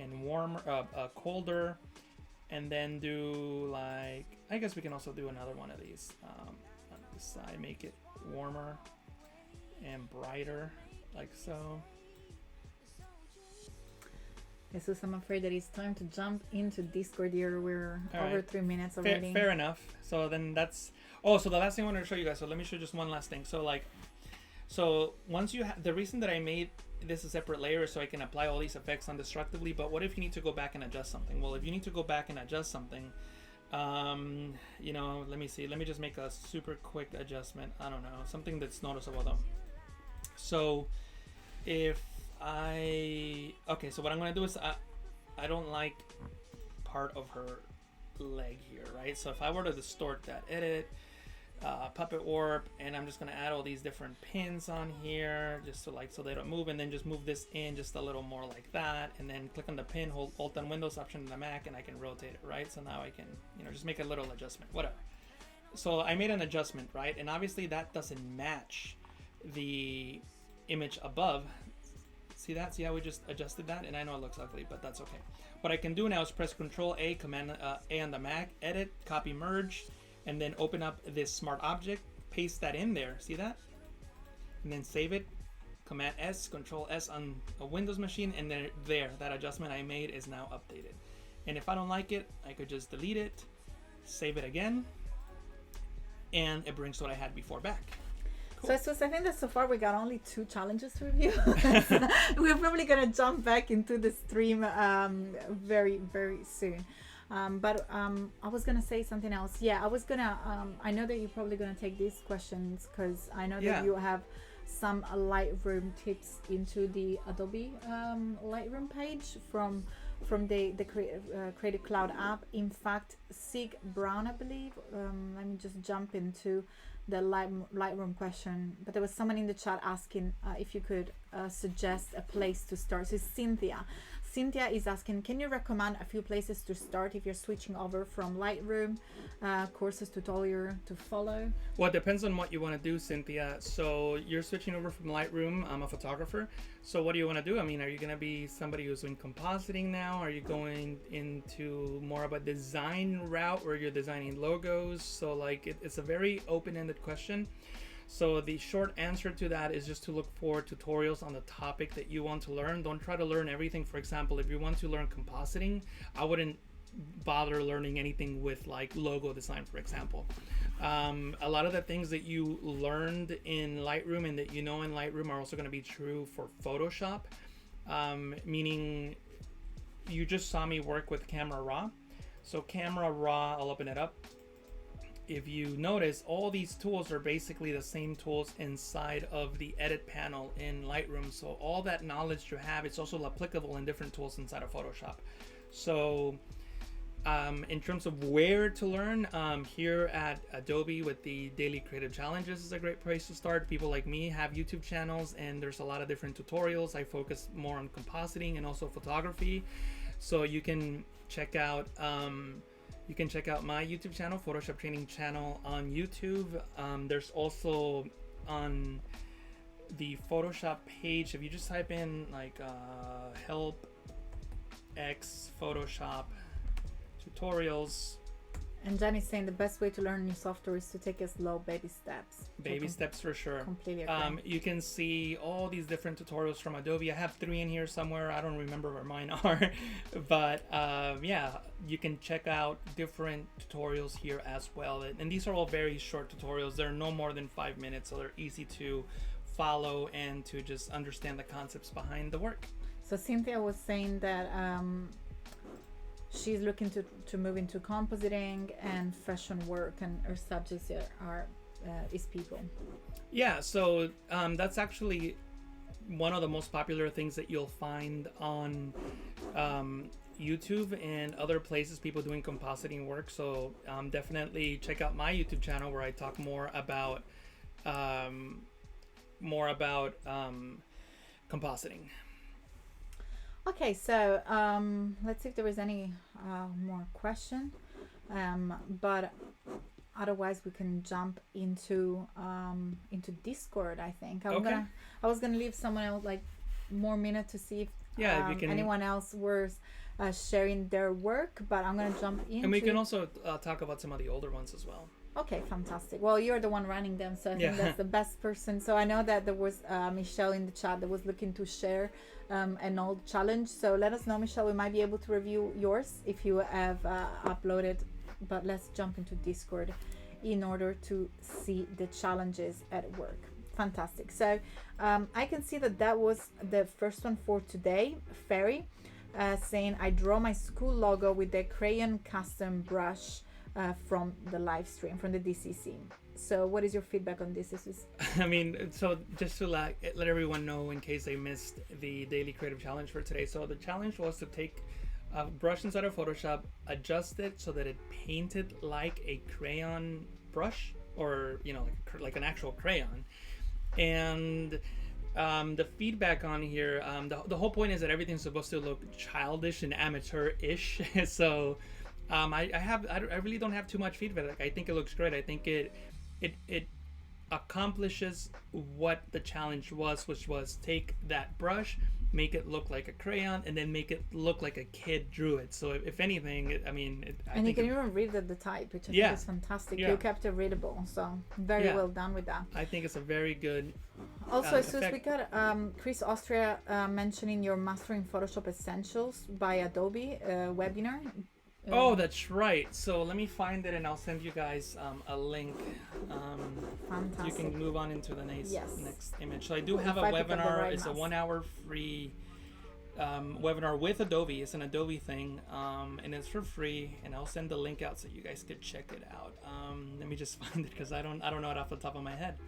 and warmer, colder, and then do like, I guess we can also do another one of these on this side, make it warmer and brighter, like so. Jesus, I'm afraid that it's time to jump into Discord here. We're All over right. 3 minutes already. Fair enough. So then that's, oh, so the last thing I wanted to show you guys, so let me show just one last thing. So like, so once you have, the reason that I made this a separate layer is so I can apply all these effects undestructively, but what if you need to go back and adjust something? Well, if you need to go back and adjust something, you know, let me see, let me just make a super quick adjustment. I don't know, something that's noticeable though. So if okay, so what I'm gonna do is I don't like part of her leg here, right? So if I were to distort that, edit, puppet warp, and I'm just gonna add all these different pins on here just so like so they don't move, and then just move this in just a little more like that, and then click on the pin, hold Alt and Windows option in the Mac, and I can rotate it, right? So now I can, you know, just make a little adjustment, whatever. So I made an adjustment, right? And obviously that doesn't match the image above. See that? See how we just adjusted that? And I know it looks ugly, but that's okay. What I can do now is press Control A, Command A on the Mac, edit, copy, merge, and then open up this smart object, paste that in there. See that? And then save it. Command S, Control S on a Windows machine, and then there, that adjustment I made is now updated. And if I don't like it, I could just delete it, save it again, and it brings what I had before back. Cool. So I think that so far we got only 2 challenges to review. We're probably gonna jump back into the stream very, very soon. But I was gonna say something else. Yeah, I was gonna. I know that you're probably gonna take these questions because I know that you have some Lightroom tips into the Adobe Lightroom page from the Creative Cloud app. In fact, Sig Brown, I believe. Let me just jump into the Lightroom question, but there was someone in the chat asking if you could suggest a place to start. So Cynthia is asking, can you recommend a few places to start if you're switching over from Lightroom, courses, tutorial to follow? Well, it depends on what you want to do, Cynthia. So you're switching over from Lightroom. I'm a photographer. So what do you want to do? I mean, are you going to be somebody who's doing compositing now? Are you going into more of a design route where you're designing logos? So like it's a very open-ended question. So the short answer to that is just to look for tutorials on the topic that you want to learn. Don't try to learn everything. For example, if you want to learn compositing, I wouldn't bother learning anything with like logo design, for example. A lot of the things that you learned in Lightroom and that you know in Lightroom are also going to be true for Photoshop, meaning you just saw me work with Camera Raw. So Camera Raw, I'll open it up. If you notice, all these tools are basically the same tools inside of the edit panel in Lightroom. So all that knowledge you have, it's also applicable in different tools inside of Photoshop. So in terms of where to learn, here at Adobe with the Daily Creative Challenges is a great place to start. People like me have YouTube channels and there's a lot of different tutorials. I focus more on compositing and also photography. So you can check out my YouTube channel, Photoshop Training Channel on YouTube. There's also on the Photoshop page, if you just type in like help X Photoshop tutorials. And Jenny's saying the best way to learn new software is to take a slow baby steps. Baby steps for sure. Completely agree. You can see all these different tutorials from Adobe. I have 3 in here somewhere. I don't remember where mine are, but yeah, you can check out different tutorials here as well. And these are all very short tutorials. They're no more than 5 minutes, so they're easy to follow and to just understand the concepts behind the work. So Cynthia was saying that she's looking to move into compositing and fashion work, and her subjects is people. Yeah, so that's actually one of the most popular things that you'll find on YouTube and other places, people doing compositing work. So definitely check out my YouTube channel where I talk more about compositing. Okay, so let's see if there is any more question, but otherwise we can jump into Discord. I think I was gonna leave someone else like more minute to see if Yeah, we can. anyone else was sharing their work, but I'm gonna jump into. And we can also talk about some of the older ones as well. Okay, fantastic. Well, you're the one running them, so I think that's the best person. So I know that there was Michelle in the chat that was looking to share an old challenge. So let us know, Michelle. We might be able to review yours if you have uploaded. But let's jump into Discord in order to see the challenges at work. Fantastic. So I can see that was the first one for today. Ferry saying, I draw my school logo with the crayon custom brush from the live stream, from the DCC. So what is your feedback on this? I mean, so just to let everyone know in case they missed the daily creative challenge for today. So the challenge was to take a brush inside of Photoshop, adjust it so that it painted like a crayon brush, or like an actual crayon. And the feedback on here, the whole point is that everything's supposed to look childish and amateur-ish. So I really don't have too much feedback. Like, I think it looks great. I think it accomplishes what the challenge was, which was take that brush, make it look like a crayon, and then make it look like a kid drew it. So if anything, I think you can even read the type, which I think is fantastic. You kept it readable, so very well done with that. I think it's a very good. Also, we got Chris Austria mentioning your Mastering Photoshop Essentials by Adobe webinar. Oh, that's right. So let me find it and I'll send you guys a link. Fantastic. You can move on into the next image. So I do have a webinar. It's a 1 hour free webinar with Adobe. It's an Adobe thing, and it's for free. And I'll send the link out so you guys could check it out. Let me just find it because I don't know it off the top of my head.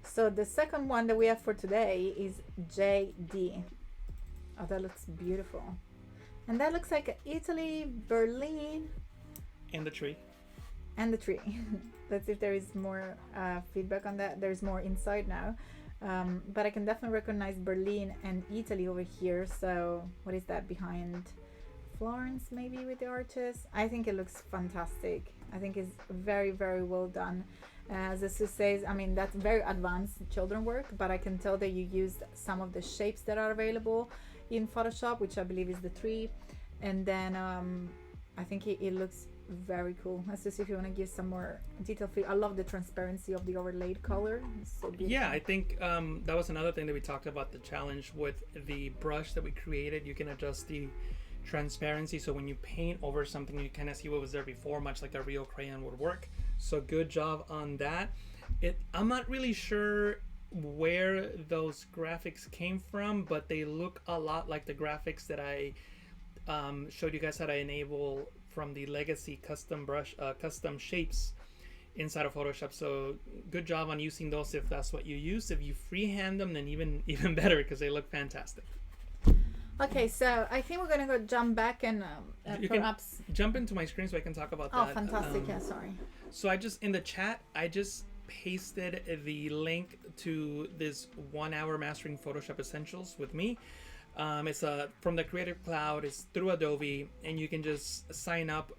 So the second one that we have for today is JD. Oh, that looks beautiful. And that looks like Italy, Berlin. And the tree. Let's see if there is more feedback on that. There's more inside now. But I can definitely recognize Berlin and Italy over here. So what is that behind? Florence, maybe, with the arches? I think it looks fantastic. I think it's very, very well done. As Jesús says, that's very advanced children work, but I can tell that you used some of the shapes that are available in Photoshop, which I believe is the tree, and then I think it looks very cool. Let's just see if you want to give some more detail. I love the transparency of the overlaid color. It's so beautiful. Yeah, I think that was another thing that we talked about, the challenge with the brush that we created. You can adjust the transparency, so when you paint over something you kind of see what was there before, much like a real crayon would work. So good job on that. I'm not really sure where those graphics came from, but they look a lot like the graphics that I showed you guys how to enable from the legacy custom shapes inside of Photoshop. So good job on using those if that's what you use. If you freehand them, then even better, because they look fantastic. Okay, so I think we're gonna go jump back and perhaps jump into my screen so I can talk about that. Oh, fantastic! Sorry. So in the chat I just pasted the link to this 1 hour Mastering Photoshop Essentials with me. It's from the Creative Cloud. It's through Adobe, and you can just sign up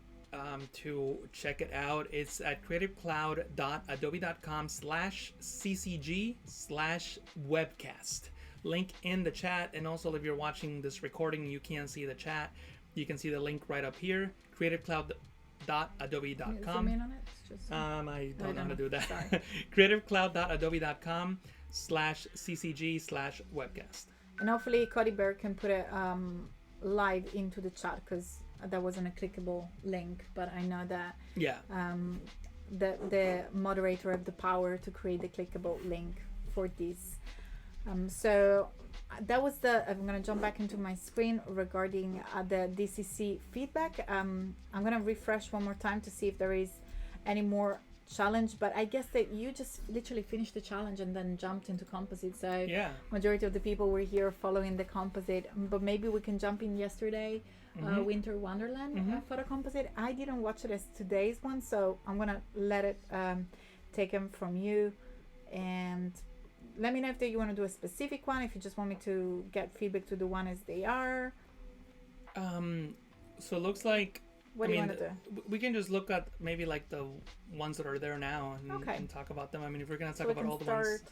to check it out. It's at creativecloud.adobe.com/ccg/webcast. Link in the chat, and also if you're watching this recording, you can't see the chat. You can see the link right up here. creativecloud.adobe.com. Zoom in on it? I don't know how to do that. creativecloud.adobe.com/ccg/webcast. And hopefully Cody Bear can put it live into the chat, because that wasn't a clickable link, but I know that the moderator had the power to create the clickable link for this. So that was I'm going to jump back into my screen regarding the DCC feedback. I'm going to refresh one more time to see if there is any more challenge, but I guess that you just literally finished the challenge and then jumped into Composite. So majority of the people were here following the Composite, but maybe we can jump in yesterday. Winter Wonderland photo Composite. I didn't watch it as today's one, so I'm going to let it take them from you, and let me know if you want to do a specific one, if you just want me to get feedback to the one as they are. So it looks like, what do you want to do? We can just look at maybe like the ones that are there now and talk about them. If we're going to talk about all the ones.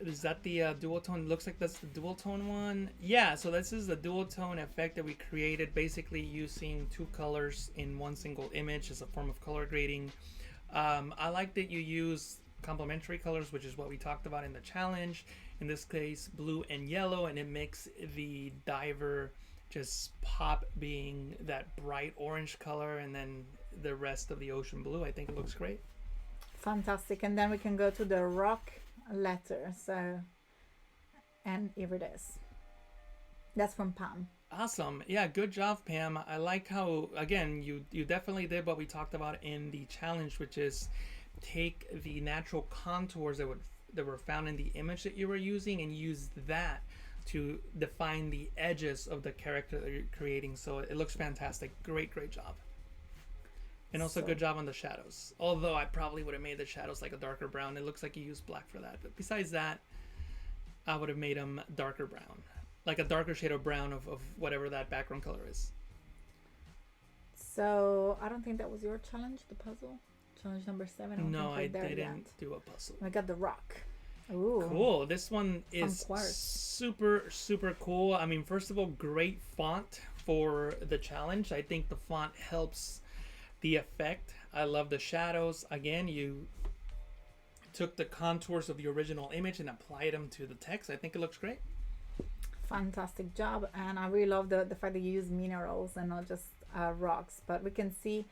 Is that the dual tone? Looks like that's the dual tone one. Yeah, so this is the dual tone effect that we created, basically using two colors in one single image as a form of color grading. I like that you use complementary colors, which is what we talked about in the challenge. In this case, blue and yellow, and it makes the diver just pop, being that bright orange color, and then the rest of the ocean blue. I think it looks great. Fantastic. And then we can go to the rock letter. So, and here it is. That's from Pam. Awesome. Yeah, good job, Pam. I like how, again, you definitely did what we talked about in the challenge, which is take the natural contours that were found in the image that you were using and use that to define the edges of the character that you're creating. So it looks fantastic. Great job. And also good job on the shadows. Although I probably would have made the shadows like a darker brown. It looks like you used black for that. But besides that, I would have made them darker brown. Like a darker shade of brown of whatever that background color is. So I don't think that was your challenge, the puzzle. Challenge number 7. No, I didn't do a puzzle. I got the rock. Ooh. Cool. This one is super cool. I mean, first of all, great font for the challenge. I think the font helps the effect. I love the shadows. Again, you took the contours of the original image and applied them to the text. I think it looks great. Fantastic job. And I really love the fact that you use minerals and not just rocks. But we can see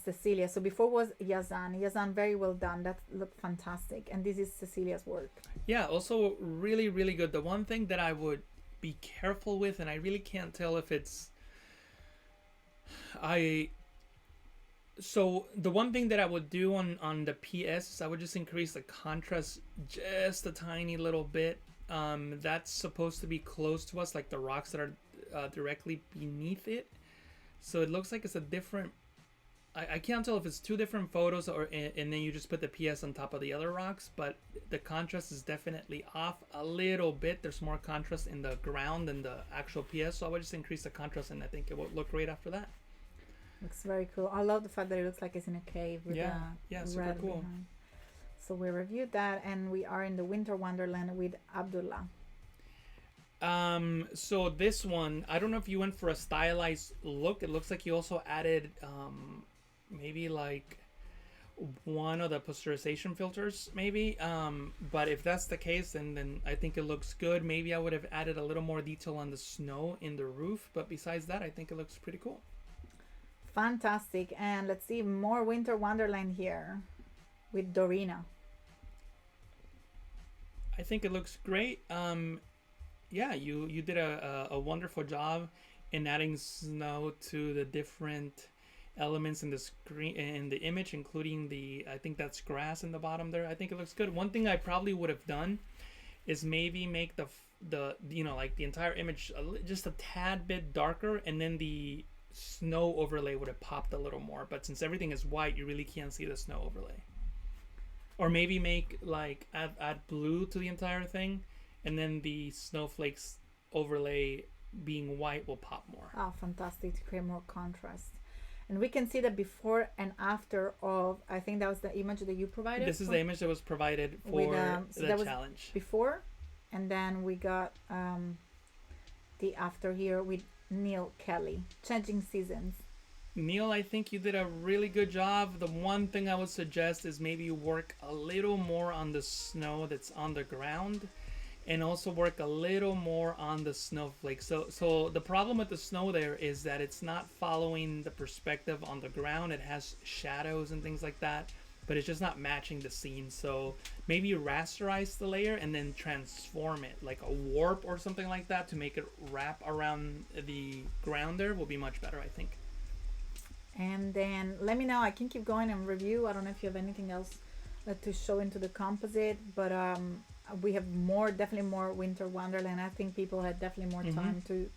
Cecilia. So before was Yazan, very well done. That looked fantastic. And this is Cecilia's work. Yeah, also really good. The one thing that I would be careful with, and I really can't tell if it's so the one thing that I would do on the PS is I would just increase the contrast just a tiny little bit. That's supposed to be close to us, like the rocks that are directly beneath it. So it looks like it's a different, I can't tell if it's two different photos or and then you just put the PS on top of the other rocks, but the contrast is definitely off a little bit. There's more contrast in the ground than the actual PS, so I would just increase the contrast and I think it will look great after that. Looks very cool. I love the fact that it looks like it's in a cave with super red cool behind. So we reviewed that, and we are in the Winter Wonderland with Abdullah. So this one, I don't know if you went for a stylized look. It looks like you also added maybe like one of the posterization filters, maybe. But if that's the case, then I think it looks good. Maybe I would have added a little more detail on the snow in the roof, but besides that, I think it looks pretty cool. Fantastic. And let's see more Winter Wonderland here with Dorina. I think it looks great. Yeah, you did a wonderful job in adding snow to the different elements in the screen, in the image, including I think that's grass in the bottom there. I think it looks good. One thing I probably would have done is maybe make the like the entire image just a tad bit darker, and then the snow overlay would have popped a little more. But since everything is white, you really can't see the snow overlay. Or maybe make like add blue to the entire thing, and then the snowflakes overlay being white will pop more. Oh, fantastic, to create more contrast. And we can see the before and after of, I think that was the image that you provided. This is the image that was provided for the challenge. Before, and then we got the after here with Neil Kelly, Changing Seasons. Neil, I think you did a really good job. The one thing I would suggest is maybe work a little more on the snow that's on the ground, and also work a little more on the snowflakes. So the problem with the snow there is that it's not following the perspective on the ground. It has shadows and things like that, but it's just not matching the scene. So maybe rasterize the layer and then transform it, like a warp or something like that, to make it wrap around the ground there will be much better, I think. And then let me know. I can keep going and review. I don't know if you have anything else to show into the composite, but we have definitely more Winter Wonderland. I think people had definitely more time to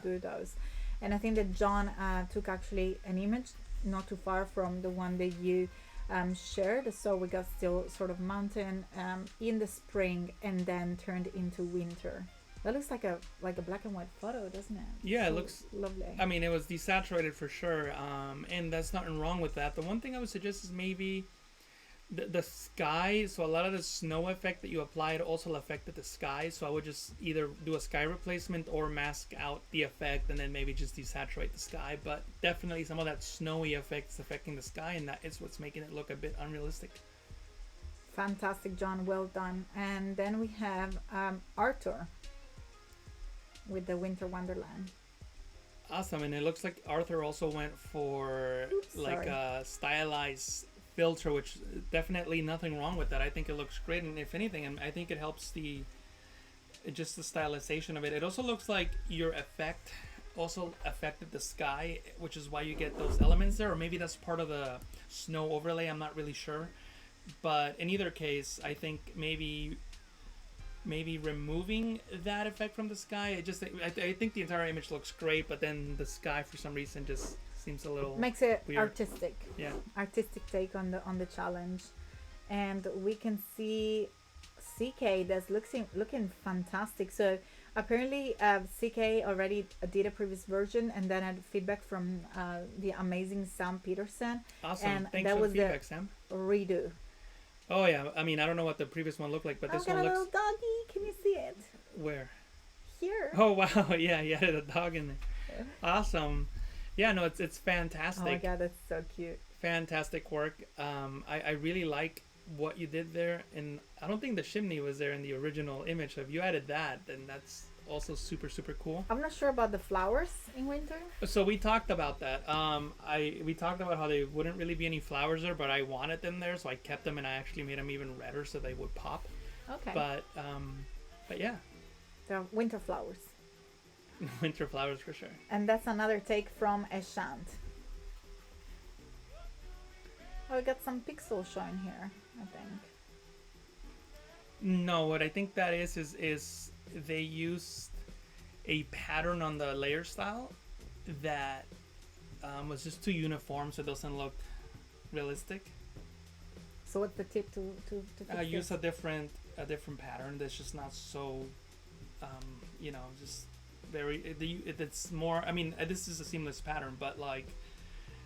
do those. And I think that John took actually an image not too far from the one that you shared. So we got still sort of mountain in the spring and then turned into winter. That looks like a black and white photo, doesn't it? Yeah, so it looks lovely. I mean, it was desaturated for sure, and that's nothing wrong with that. The one thing I would suggest is maybe the sky, so a lot of the snow effect that you applied also affected the sky, so I would just either do a sky replacement or mask out the effect and then maybe just desaturate the sky. But definitely some of that snowy effect is affecting the sky, and that is what's making it look a bit unrealistic. Fantastic, John. Well done. And then we have Arthur with the Winter Wonderland. Awesome. And it looks like Arthur also went for like sorry. a stylized filter, which definitely nothing wrong with that. I think it looks great, and if anything, and I think it helps just the stylization of it. It also looks like your effect also affected the sky, which is why you get those elements there, or maybe that's part of the snow overlay. I'm not really sure, but in either case, I think maybe removing that effect from the sky, I think the entire image looks great, but then the sky for some reason just seems a little Makes it weird. artistic. Yeah. Artistic take on the challenge. And we can see CK that's looking fantastic. So apparently CK already did a previous version and then had feedback from the amazing Sam Peterson. Awesome. And Thanks that for was the feedback, Sam. Redo. Oh yeah, I mean, I don't know what the previous one looked like, but this I've got one a looks... little doggy. Can you see it? Where? Here. Oh wow, yeah, you added a dog in there. Awesome. Yeah, no, it's fantastic. Oh my god, that's so cute. Fantastic work. I really like what you did there, and I don't think the chimney was there in the original image. So if you added that, then that's also super cool. I'm not sure about the flowers in winter. So we talked about that. We talked about how there wouldn't really be any flowers there, but I wanted them there, so I kept them, and I actually made them even redder so they would pop. Okay. But yeah, They're winter flowers. winter flowers for sure. And that's another take from Eshant. Oh, we got some pixels showing here, I think. No, what I think that is they used a pattern on the layer style that was just too uniform, so it doesn't look realistic. So what's the tip to fix Use this? a different pattern that's just not so, just it's more. I mean, this is a seamless pattern, but like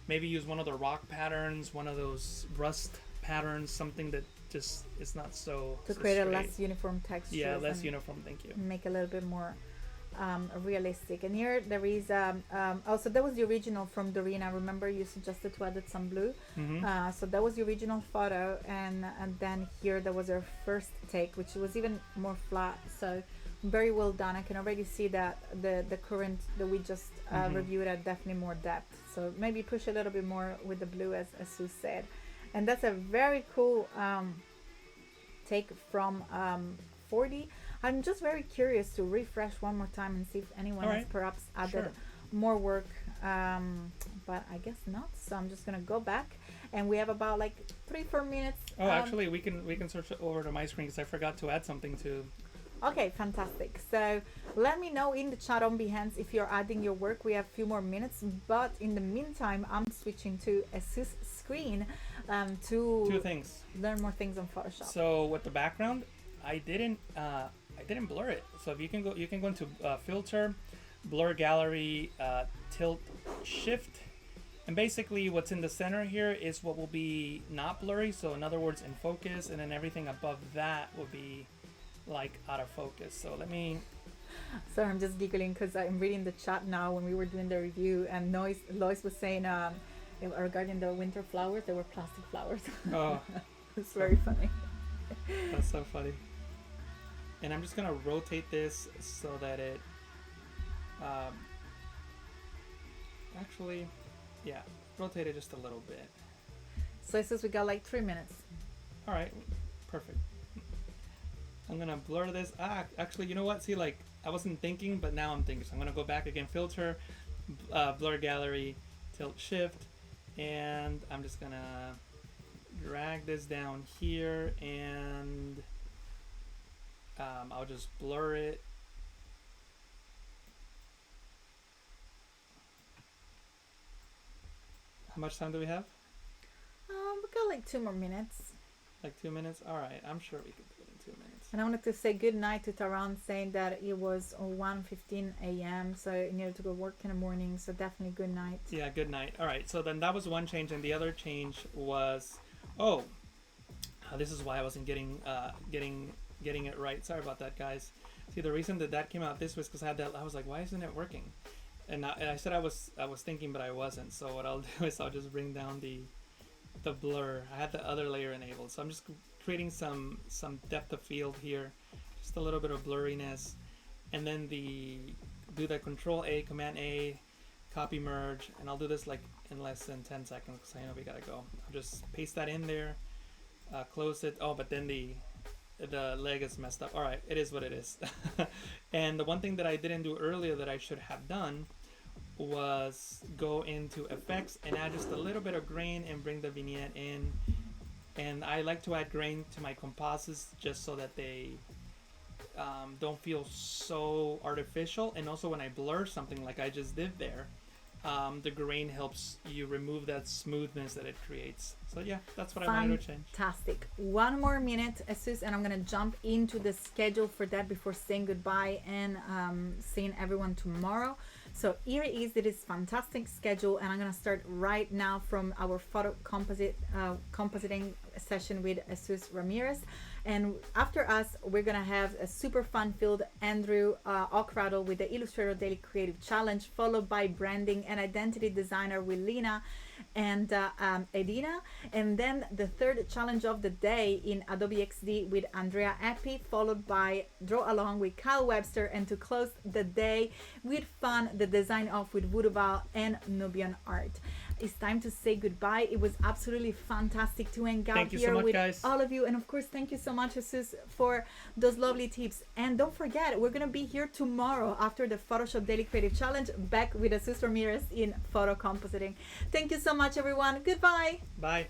maybe use one of the rock patterns, one of those rust patterns, something that just is not so To so create a straight. less uniform texture. Yeah, less uniform. Thank you. Make a little bit more realistic. And here there is also that was the original from Doreen. I remember you suggested to add some blue. Mm-hmm. So that was the original photo, and then here there was our first take, which was even more flat. So very well done. I can already see that the current that we just reviewed had definitely more depth. So maybe push a little bit more with the blue, as Sue said. And that's a very cool take from 40. I'm just very curious to refresh one more time and see if anyone has perhaps added more work, but I guess not. So I'm just gonna go back, and we have about like 3-4 minutes. Oh, actually, we can switch over to my screen because I forgot to add something to. Okay, fantastic. So let me know in the chat on Behance if you're adding your work. We have a few more minutes, but in the meantime, I'm switching to a screen to Two things. learn more things on Photoshop. So with the background, I didn't blur it. So if you can go into filter, blur gallery, tilt shift, and basically what's in the center here is what will be not blurry. So in other words, in focus, and then everything above that will be like out of focus. So let me. Sorry, I'm just giggling because I'm reading the chat now when we were doing the review, and Lois was saying regarding the winter flowers, they were plastic flowers. Oh, It's very funny. that's so funny. And I'm just gonna rotate this so that it actually, yeah, rotate it just a little bit. So it says we got like 3 minutes. All right, perfect. I'm gonna blur this. Actually, you know what? See, like I wasn't thinking, but now I'm thinking. So I'm gonna go back again, filter, blur gallery, tilt shift, and I'm just gonna drag this down here, and I'll just blur it. How much time do we have? We got like 2 more minutes. Like 2 minutes? All right, I'm sure we can do it in 2 minutes. And I wanted to say good night to Taran, saying that it was 1:15 a.m. So he needed to go work in the morning. So definitely good night. Yeah, good night. All right, so then that was one change, and the other change was, this is why I wasn't getting it right. Sorry about that, guys. See, the reason that came out this was because I was like, why isn't it working? And I said I was thinking, but I wasn't. So what I'll do is I'll just bring down the blur. I had the other layer enabled, so I'm just creating some depth of field here, just a little bit of blurriness, and then do the Control A, Command A, copy merge, and I'll do this like in less than 10 seconds because I know we gotta go. I'll just paste that in there, close it. Oh, but then the leg is messed up. All right, it is what it is. And the one thing that I didn't do earlier that I should have done was go into effects and add just a little bit of grain and bring the vignette in. And I like to add grain to my composites just so that they don't feel so artificial. And also when I blur something like I just did there, the grain helps you remove that smoothness that it creates. So yeah, that's what I wanted to change. Fantastic. One more minute, Jesus, and I'm gonna jump into the schedule for that before saying goodbye and seeing everyone tomorrow. So here is this fantastic schedule, and I'm gonna start right now from our photo compositing session with Jesús Ramirez. And after us, we're gonna have a super fun-filled Andrew Ocradle with the Illustrator Daily Creative Challenge, followed by branding and identity designer with Lena and Edina, and then the third challenge of the day in Adobe XD with Andrea Epi, followed by Draw Along with Kyle Webster, and to close the day with fun, the design off with Voodoo and Nubian Art. It's time to say goodbye. It was absolutely fantastic to hang out here with all of you, and of course thank you so much, Jesus, for those lovely tips. And don't forget, we're gonna be here tomorrow after the Photoshop Daily Creative Challenge, back with Jesús Ramirez in photo compositing. Thank you so much, everyone. Goodbye. Bye.